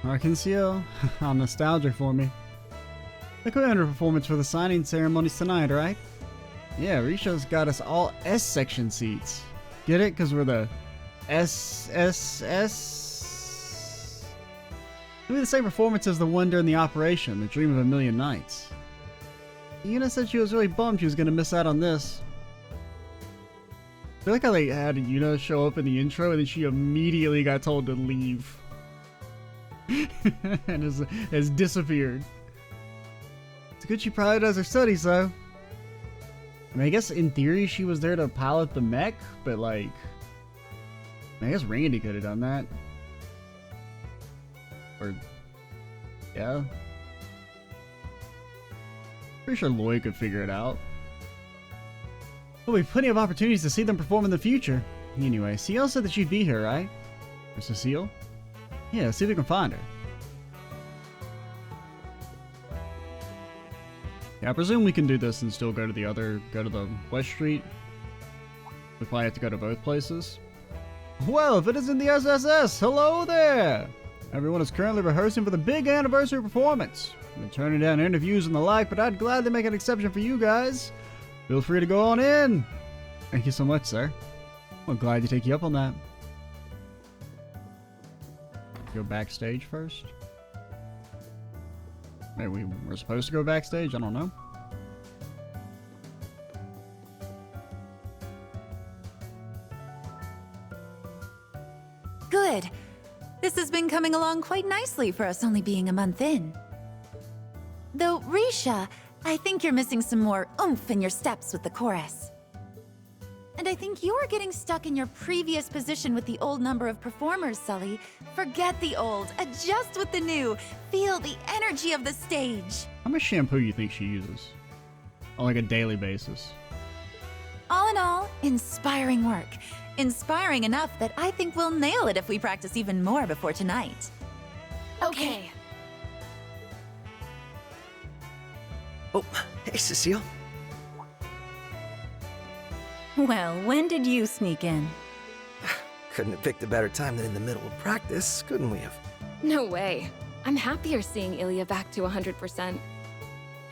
[SPEAKER 1] Arkansas, how nostalgic for me. The commander performance for the signing ceremonies tonight, right? Yeah, Risha's got us all S-section seats. Get it? Because we're the SSS? It'll be the same performance as the one during the operation, the Dream of a Million Nights. Yuna said she was really bummed she was going to miss out on this. I feel like how they had Yuna show up in the intro and then she immediately got told to leave. And has disappeared. It's good she prioritized her studies, though. I mean, I guess in theory she was there to pilot the mech, but like... I guess Randy could have done that. Or... yeah. Pretty sure Lloyd could figure it out. There'll be plenty of opportunities to see them perform in the future. Anyway, Ciel said that she'd be here, right? Or Cecile? Yeah, see if we can find her. Yeah, I presume we can do this and still go to the West Street. We probably have to go to both places. Well, if it isn't the SSS, hello there! Everyone is currently rehearsing for the big anniversary performance. I've been turning down interviews and the like, but I'd gladly make an exception for you guys. Feel free to go on in. Thank you so much, sir. I'm glad to take you up on that. Go backstage first? Maybe we're supposed to go backstage? I don't know.
[SPEAKER 14] Good. This has been coming along quite nicely for us only being a month in. Though, Risha, I think you're missing some more oomph in your steps with the chorus. And I think you're getting stuck in your previous position with the old number of performers, Sully. Forget the old, adjust with the new, feel the energy of the stage.
[SPEAKER 1] How much shampoo you think she uses? On like a daily basis?
[SPEAKER 14] All in all, inspiring work. Inspiring enough that I think we'll nail it if we practice even more before tonight.
[SPEAKER 5] Okay.
[SPEAKER 8] Oh, hey, Cecile.
[SPEAKER 9] Well, when did you sneak in?
[SPEAKER 8] Couldn't have picked a better time than in the middle of practice, couldn't we have?
[SPEAKER 10] No way. I'm happier seeing Ilya back to 100%.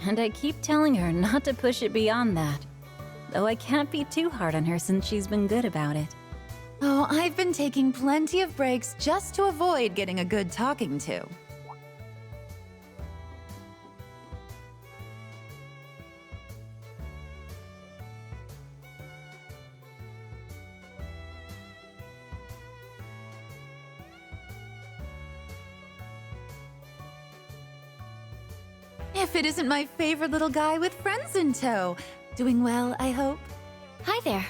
[SPEAKER 9] And I keep telling her not to push it beyond that. Though I can't be too hard on her since she's been good about it.
[SPEAKER 14] Oh, I've been taking plenty of breaks just to avoid getting a good talking to. If it isn't my favorite little guy with friends in tow. Doing well, I hope?
[SPEAKER 5] Hi there.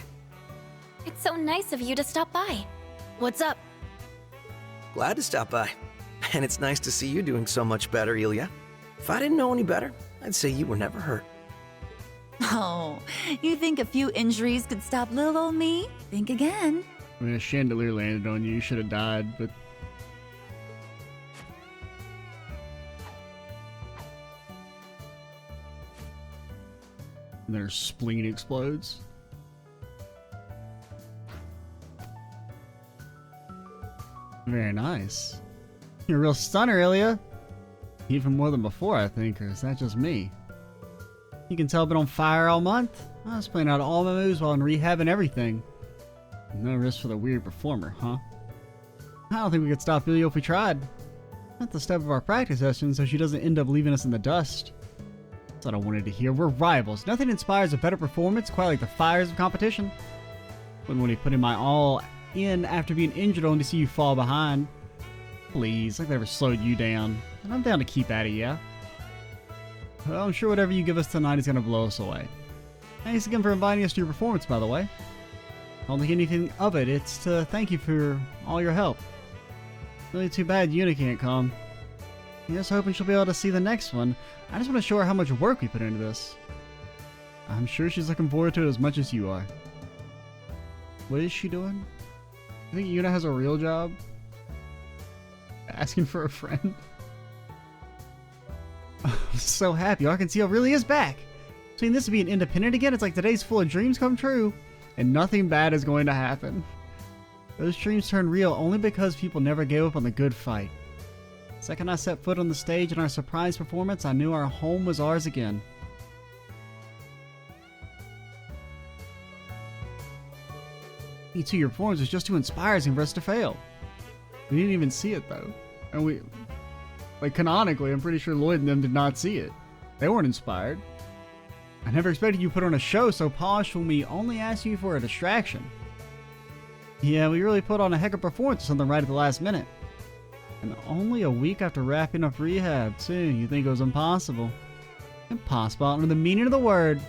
[SPEAKER 5] It's so nice of you to stop by. What's up?
[SPEAKER 8] Glad to stop by. And it's nice to see you doing so much better, Ilya. If I didn't know any better, I'd say you were never hurt.
[SPEAKER 14] Oh, you think a few injuries could stop little old me? Think again.
[SPEAKER 1] I mean, a chandelier landed on you. You should have died, but... And then her spleen explodes. Very nice. You're a real stunner, Ilya. Even more than before, I think, or is that just me? You can tell I've been on fire all month. I was playing out all my moves while in rehab and everything. No risk for the weird performer, huh? I don't think we could stop Ilya if we tried. Not the step of our practice session, so she doesn't end up leaving us in the dust. That's what I wanted to hear. We're rivals. Nothing inspires a better performance quite like the fires of competition. Wouldn't want to put in my all in after being injured only to see you fall behind. Please, like that ever slowed you down. And I'm down to keep at it, yeah? Well, I'm sure whatever you give us tonight is going to blow us away. Thanks again for inviting us to your performance, by the way. I don't think anything of it. It's to thank you for all your help. Really too bad Una can't come. I'm just hoping she'll be able to see the next one. I just want to show her how much work we put into this. I'm sure she's looking forward to it as much as you are. What is she doing? I think Una has a real job. Asking for a friend. I'm so happy. Arkansas really is back. Between this and being independent again, it's like today's full of dreams come true. And nothing bad is going to happen. Those dreams turn real only because people never gave up on the good fight. The second I set foot on the stage in our surprise performance, I knew our home was ours again. Me too, your performance was just too inspiring for us to fail. We didn't even see it though. And we, like canonically, I'm pretty sure Lloyd and them did not see it. They weren't inspired. I never expected you to put on a show so polished when we only asked you for a distraction. Yeah, we really put on a heck of a performance or something right at the last minute. And only a week after wrapping up rehab, too. You think it was impossible. Impossible, under the meaning of the word.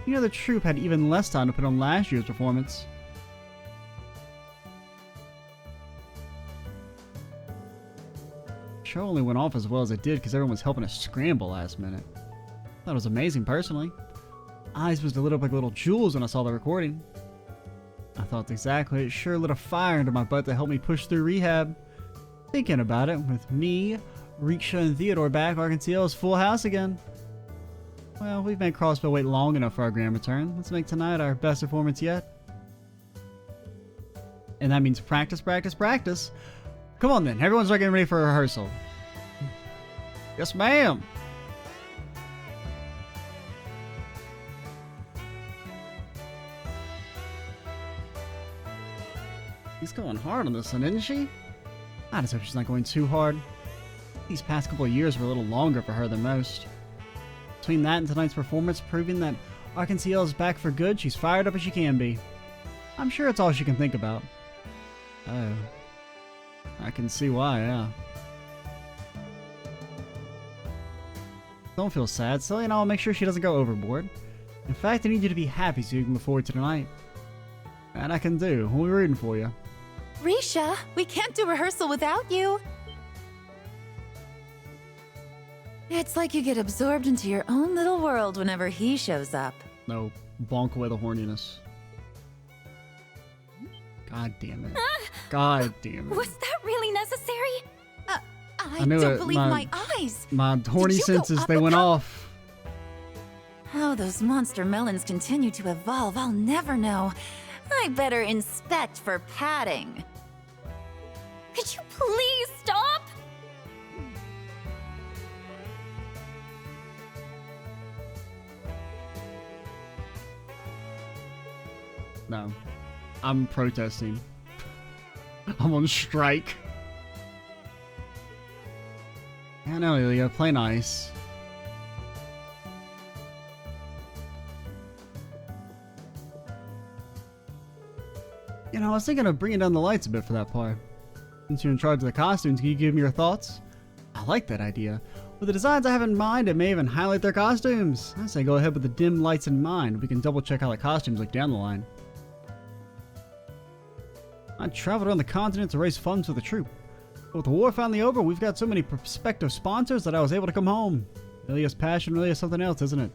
[SPEAKER 1] You know the troupe had even less time to put on last year's performance. The show only went off as well as it did because everyone was helping us scramble last minute. I thought it was amazing, personally. Eyes was lit up like little jewels when I saw the recording. I thought exactly, it sure lit a fire under my butt to help me push through rehab. Thinking about it, with me, Riksha, and Theodore back, Arkansas is full house again. Well, we've made Crossbell wait long enough for our grand return. Let's make tonight our best performance yet. And that means practice, practice, practice. Come on then, everyone's getting ready for rehearsal. Yes, ma'am. She's going hard on this one, isn't she? I just hope she's not going too hard. These past couple of years were a little longer for her than most. Between that and tonight's performance proving that Arkansas is back for good, she's fired up as she can be. I'm sure it's all she can think about. Oh. I can see why, yeah. Don't feel sad, Silly, and I'll make sure she doesn't go overboard. In fact, I need you to be happy so you can look forward to tonight. And I can do. We'll be rooting for you.
[SPEAKER 14] Risha, we can't do rehearsal without you. It's like you get absorbed into your own little world whenever he shows up.
[SPEAKER 1] No, bonk away the horniness. God damn it. God damn it.
[SPEAKER 5] Was that really necessary?
[SPEAKER 14] I don't believe my eyes.
[SPEAKER 1] My horny senses, they went off.
[SPEAKER 14] How those monster melons continue to evolve, I'll never know. I better inspect for padding.
[SPEAKER 5] Could you please stop?
[SPEAKER 1] No. I'm protesting. I'm on strike. I know, Ilya. Play nice. You know, I was thinking of bringing down the lights a bit for that part. Since you're in charge of the costumes, can you give me your thoughts? I like that idea. With the designs I have in mind, it may even highlight their costumes. I say go ahead with the dim lights in mind. We can double check how the costumes look down the line. I traveled around the continent to raise funds for the troupe. But with the war finally over, we've got so many prospective sponsors that I was able to come home. Ilya's passion really is something else, isn't it?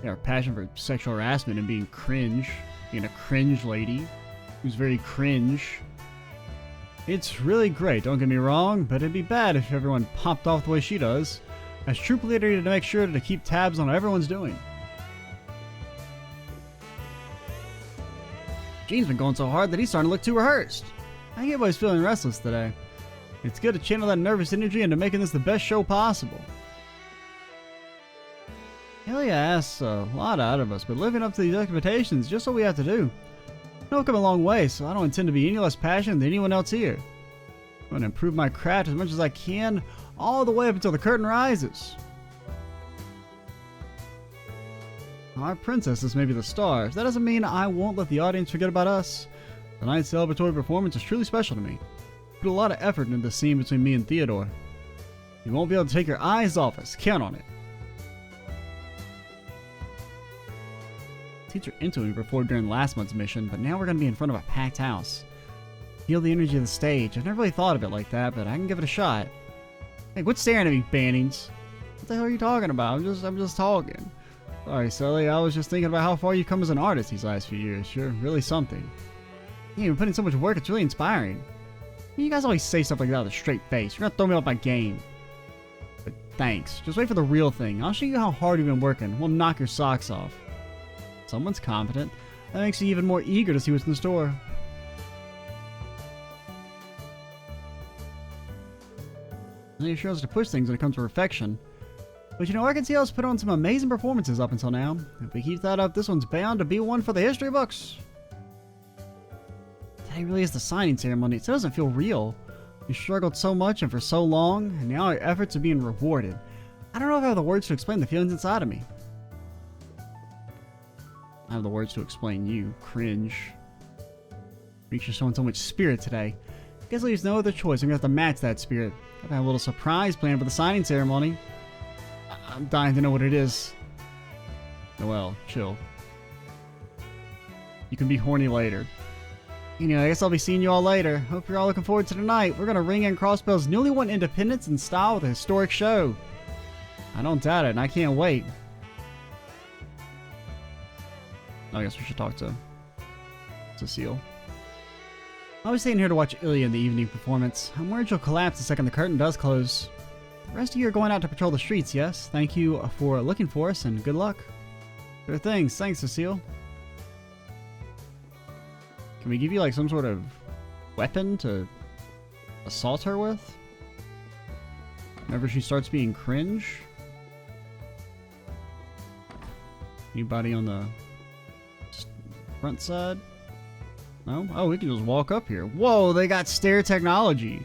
[SPEAKER 1] Yeah, our passion for sexual harassment and being cringe. Being a cringe lady who's very cringe. It's really great, don't get me wrong, but it'd be bad if everyone popped off the way she does. As troop leader, to make sure to keep tabs on what everyone's doing. Gene's been going so hard that he's starting to look too rehearsed. I think everybody's feeling restless today. It's good to channel that nervous energy into making this the best show possible. Ilya asks a lot out of us, but living up to these expectations is just what we have to do. I know I've come a long way, so I don't intend to be any less passionate than anyone else here. I'm going to improve my craft as much as I can, all the way up until the curtain rises. Our princesses may be the stars. That doesn't mean I won't let the audience forget about us. Tonight's celebratory performance is truly special to me. I put a lot of effort into the scene between me and Theodore. You won't be able to take your eyes off us. Count on it. Teacher Into we performed during last month's mission, but now we're going to be in front of a packed house. Feel the energy of the stage. I've never really thought of it like that, but I can give it a shot. Hey, quit staring at me, Bannings. What the hell are you talking about? I'm just talking. Sorry, Sully. I was just thinking about how far you've come as an artist these last few years. You're really something. You've been putting so much work, it's really inspiring. You guys always say stuff like that with a straight face. You're gonna throw me off my game. But thanks. Just wait for the real thing. I'll show you how hard you've been working. We'll knock your socks off. Someone's confident. That makes you even more eager to see what's in store. He sure has to push things when it comes to perfection. But you know, I can see us put on some amazing performances up until now. If we keep that up, this one's bound to be one for the history books. Today really is the signing ceremony. It doesn't feel real. We struggled so much and for so long, and now our efforts are being rewarded. I don't know if I have the words to explain the feelings inside of me. I have the words to explain you. Cringe. Reacher's showing so much spirit today. Guess leaves no other choice. I'm gonna have to match that spirit. I've had a little surprise planned for the signing ceremony. I'm dying to know what it is. Noel, chill. You can be horny later. Anyway, I guess I'll be seeing you all later. Hope you're all looking forward to tonight. We're gonna ring in Crossbell's newly won independence in style with a historic show. I don't doubt it, and I can't wait. I guess we should talk to Cecile. I was staying here to watch Ilya in the evening performance. I'm worried she'll collapse the second the curtain does close. The rest of you are going out to patrol the streets, yes? Thank you for looking for us, and good luck. Sure things. Thanks, Cecile. Can we give you, like, some sort of weapon to assault her with? Whenever she starts being cringe? Anybody on the front side? No? Oh, we can just walk up here. Whoa, they got stair technology.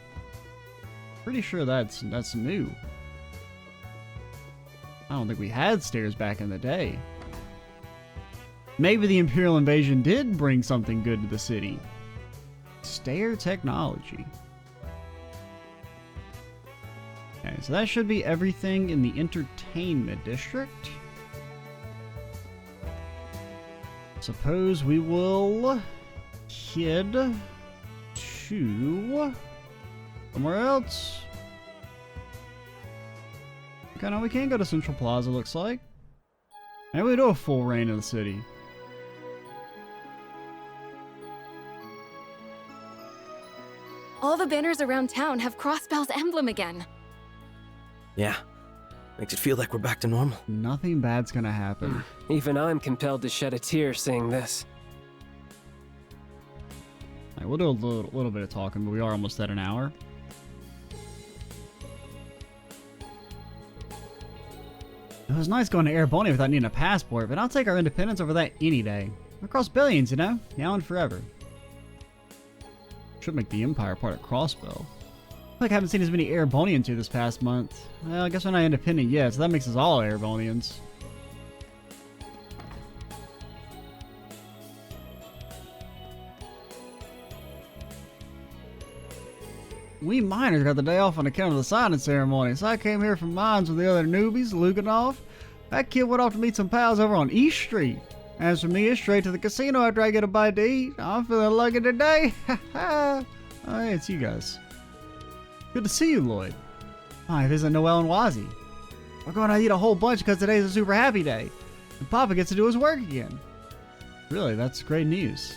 [SPEAKER 1] Pretty sure that's new. I don't think we had stairs back in the day. Maybe the Imperial invasion did bring something good to the city. Stair technology. Okay, so that should be everything in the entertainment district. Suppose we will head to somewhere else. Okay, now we can go to Central Plaza, looks like. Maybe we do a full reign of the city.
[SPEAKER 10] All the banners around town have Crossbell's emblem again.
[SPEAKER 8] Yeah. Makes it feel like we're back to normal.
[SPEAKER 1] Nothing bad's gonna happen.
[SPEAKER 12] Even I'm compelled to shed a tear seeing this.
[SPEAKER 1] Alright, we'll do a little bit of talking, but we are almost at an hour. It was nice going to Erebonia without needing a passport, but I'll take our independence over that any day. We're across billions, you know? Now and forever. Should make the Empire part of Crossbell. I haven't seen as many Erebonians here this past month. Well, I guess we're not independent yet, so that makes us all Erebonians. We miners got the day off on account of the signing ceremony, so I came here from mines with the other newbies, Luganov. That kid went off to meet some pals over on East Street. As for me, it's straight to the casino after I get a bite to eat. I'm feeling lucky today. Oh, hey, it's you guys. Good to see you, Lloyd. I visit Noel and Wazy. We're going to eat a whole bunch because today's a super happy day. And Papa gets to do his work again. Really, that's great news.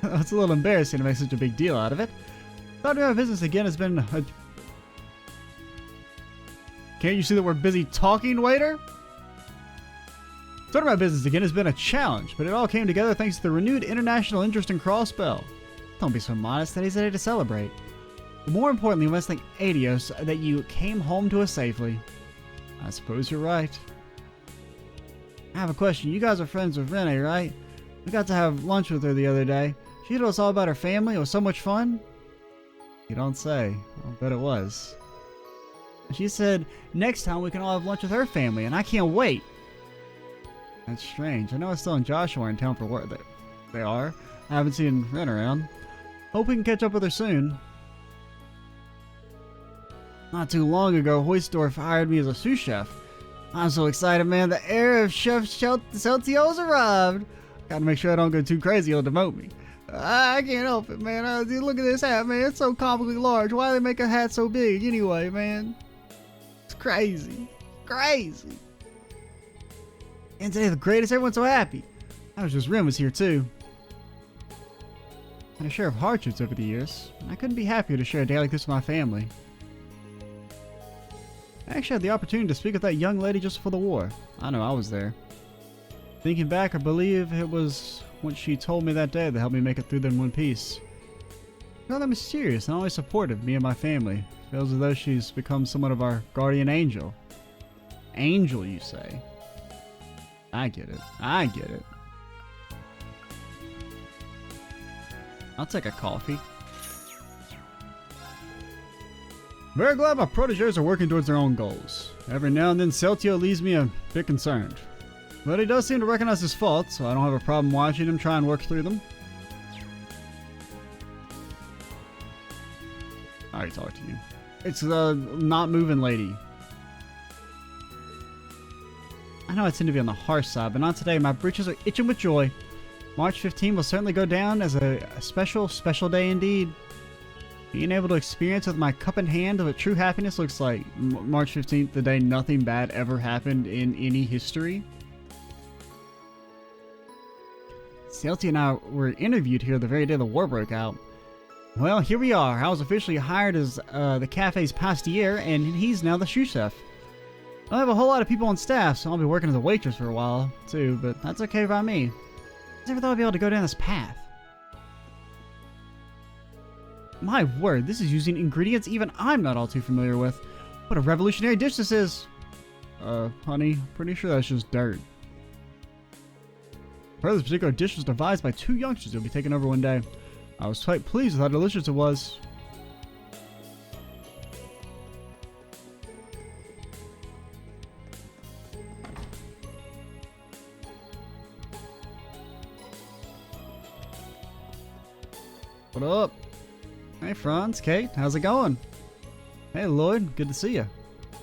[SPEAKER 1] It's a little embarrassing to make such a big deal out of it. Thought our business again has been a... Can't you see that we're busy talking, waiter? Starting my business again has been a challenge, but it all came together thanks to the renewed international interest in Crossbell. Don't be so modest, today's a day to celebrate. But more importantly, we must thank Adios that you came home to us safely. I suppose you're right. I have a question. You guys are friends with Renee, right? We got to have lunch with her the other day. She told us all about her family. It was so much fun. You don't say. I'll bet it was. She said next time we can all have lunch with her family, and I can't wait. That's strange. I know Estelle and Joshua are in town for work. They are. I haven't seen Ren around. Hope we can catch up with her soon. Not too long ago, Hoysdorf hired me as a sous chef. I'm so excited, man. The heir of Chef Celtio's arrived. Gotta make sure I don't go too crazy. He'll demote me. I can't help it, man. Look at this hat, man. It's so comically large. Why do they make a hat so big anyway, man? It's crazy. Crazy. And today the greatest. Everyone's so happy. I was just Ren was here too. Had a share of hardships over the years. I couldn't be happier to share a day like this with my family. I actually had the opportunity to speak with that young lady just before the war. I know, I was there. Thinking back, I believe it was what she told me that day that helped me make it through in one piece. Rather mysterious and always supportive of me and my family. Feels as though she's become somewhat of our guardian angel. Angel, you say? I get it. I get it. I'll take a coffee. Very glad my proteges are working towards their own goals. Every now and then Celtio leaves me a bit concerned. But he does seem to recognize his faults, so I don't have a problem watching him try and work through them. I already talked to you. It's the not moving lady. I know I tend to be on the harsh side, but not today. My britches are itching with joy. March 15 will certainly go down as a special day indeed. Being able to experience with my cup in hand what true happiness looks like. March 15th, the day nothing bad ever happened in any history. Celty and I were interviewed here the very day the war broke out. Well, here we are. I was officially hired as the cafe's pastier, and he's now the sous chef. I don't have a whole lot of people on staff, so I'll be working as a waitress for a while, too, but that's okay by me. I never thought I'd be able to go down this path. My word, this is using ingredients even I'm not all too familiar with. What a revolutionary dish this is! Honey, pretty sure that's just dirt. This particular dish was devised by two youngsters who'll be taking over one day. I was quite pleased with how delicious it was. What up? Hey Franz, Kate, how's it going? Hey Lloyd, good to see you.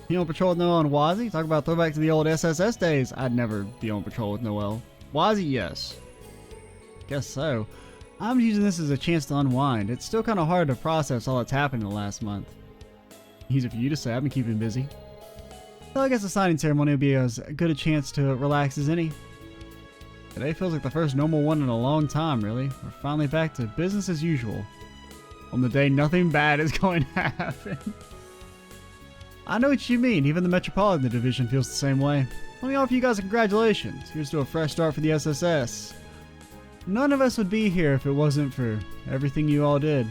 [SPEAKER 1] You on patrol with Noel and Wazy? Talk about throwback to the old SSS days. I'd never be on patrol with Noel. Wazy, yes. Guess so. I'm using this as a chance to unwind. It's still kind of hard to process all that's happened in the last month. Easy for you to say, I've been keeping busy. So I guess the signing ceremony will be as good a chance to relax as any. Today feels like the first normal one in a long time, really. We're finally back to business as usual. On the day nothing bad is going to happen. I know what you mean, even the Metropolitan Division feels the same way. Let me offer you guys a congratulations. Here's to a fresh start for the SSS. None of us would be here if it wasn't for everything you all did.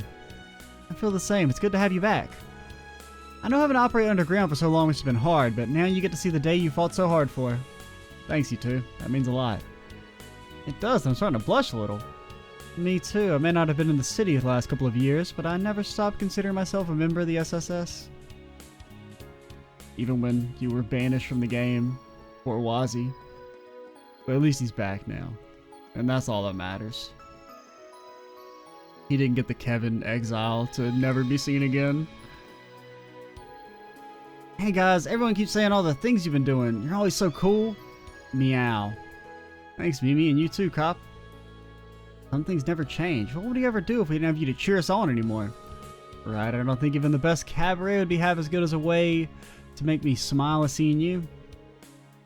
[SPEAKER 1] I feel the same. It's good to have you back. I know having to operate underground for so long has been hard, but now you get to see the day you fought so hard for. Thanks, you two. That means a lot. It does. I'm starting to blush a little. Me too. I may not have been in the city the last couple of years, but I never stopped considering myself a member of the SSS. Even when you were banished from the game. Poor Wazy. But at least he's back now. And that's all that matters. He didn't get the Kevin exile to never be seen again. Hey guys, everyone keeps saying all the things you've been doing. You're always so cool. Meow. Thanks, Mimi, and you too, Cop. Some things never change. What would we ever do if we didn't have you to cheer us on anymore? Right, I don't think even the best cabaret would be half as good as a way to make me smile at seeing you.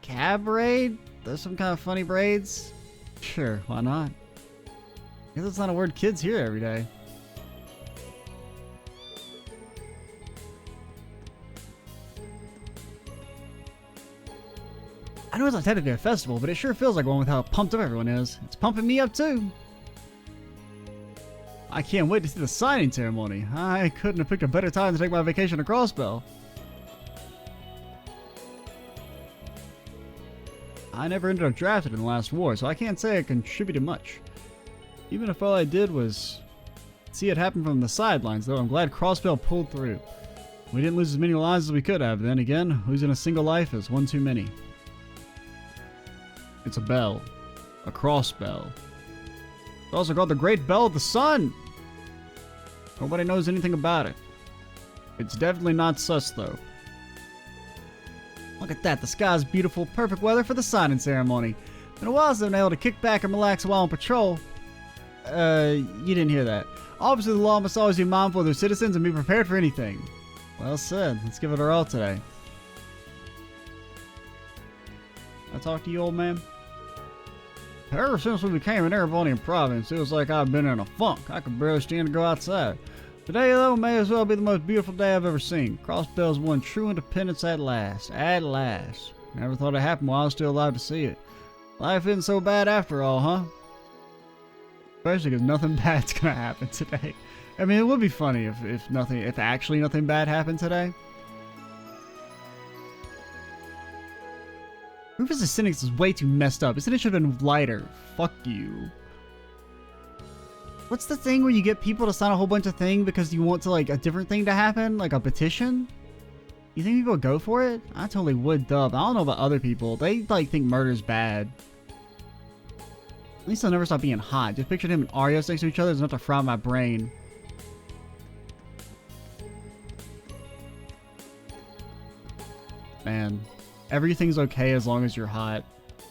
[SPEAKER 1] Cabaret? There's some kind of funny braids? Sure, why not? I guess it's not a word kids hear every day. I know it's not technically a festival, but it sure feels like one with how pumped up everyone is. It's pumping me up too. I can't wait to see the signing ceremony. I couldn't have picked a better time to take my vacation to Crossbell. I never ended up drafted in the last war, so I can't say I contributed much. Even if all I did was see it happen from the sidelines, though, I'm glad Crossbell pulled through. We didn't lose as many lives as we could have. Then again, losing a single life is one too many. It's a bell. A crossbell. It's also called the Great Bell of the Sun. Nobody knows anything about it. It's definitely not sus, though. Look at that. The sky's beautiful. Perfect weather for the signing ceremony. Been a while since I've been able to kick back and relax while on patrol. You didn't hear that. Obviously, the law must always be mindful of their citizens and be prepared for anything. Well said. Let's give it our all today. I talk to you, old man? Ever since we became an Erebonian province, it was like I've been in a funk. I could barely stand to go outside. Today, though, may as well be the most beautiful day I've ever seen. Crossbell's won true independence at last. At last. Never thought it happened while I was still alive to see it. Life isn't so bad after all, huh? Especially because nothing bad's gonna happen today. I mean, it would be funny if actually nothing bad happened today. Rufus' Cynics is way too messed up. His Cynics should have been lighter. Fuck you. What's the thing where you get people to sign a whole bunch of things because you want to, like, a different thing to happen? Like a petition? You think people would go for it? I totally would, dub. I don't know about other people. They, like, think murder's bad. At least I'll never stop being hot. Just pictured him and Arios next to each other is enough to fry my brain. Man. Everything's okay as long as you're hot.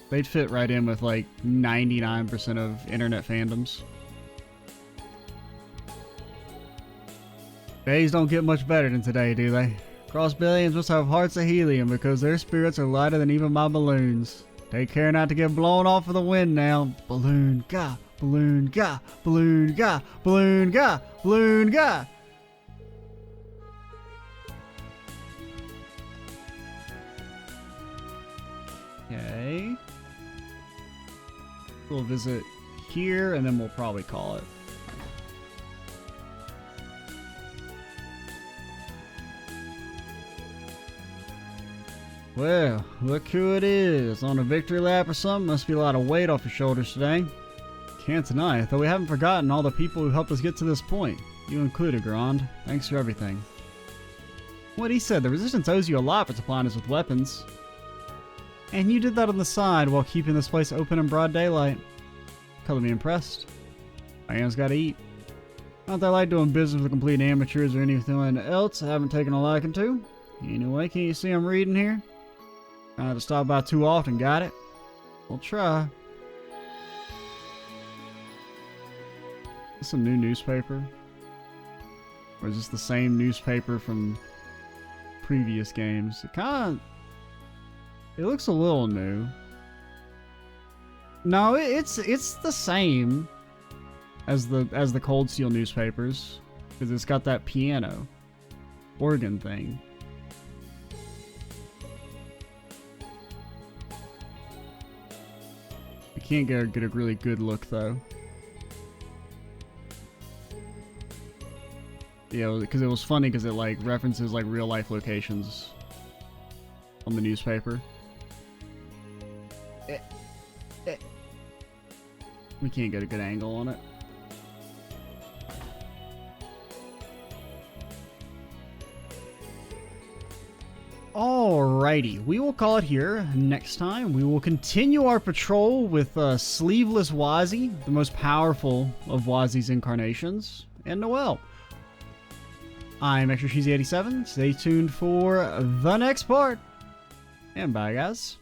[SPEAKER 1] They'd fit right in with like 99% of internet fandoms. Days don't get much better than today, do they? Crossbellians must have hearts of helium because their spirits are lighter than even my balloons. Take care not to get blown off of the wind now. Balloon ga, balloon ga, balloon ga, balloon ga, balloon ga. Okay. We'll visit here and then we'll probably call it. Well, look who it is. On a victory lap or something. Must be a lot of weight off your shoulders today. Can't deny it, though we haven't forgotten all the people who helped us get to this point. You included, Grand. Thanks for everything. What he said, the Resistance owes you a lot for supplying us with weapons. And you did that on the side while keeping this place open in broad daylight. Color me impressed. Man's gotta eat. Not that I like doing business with complete amateurs or anything else I haven't taken a liking to. Anyway, can you see I'm reading here? I had to stop by too often, got it? We'll try. Is this a new newspaper? Or is this the same newspaper from previous games? It looks a little new. No, it's the same as the Cold Steel newspapers, because it's got that piano organ thing. I can't get a really good look though. Yeah, because it was funny because it like references like real life locations on the newspaper. We can't get a good angle on it. Alrighty, we will call it here. Next time, we will continue our patrol with Sleeveless Wazy, the most powerful of Wazy's incarnations, and Noel. I'm Extra Cheesy 87. Stay tuned for the next part. And bye, guys.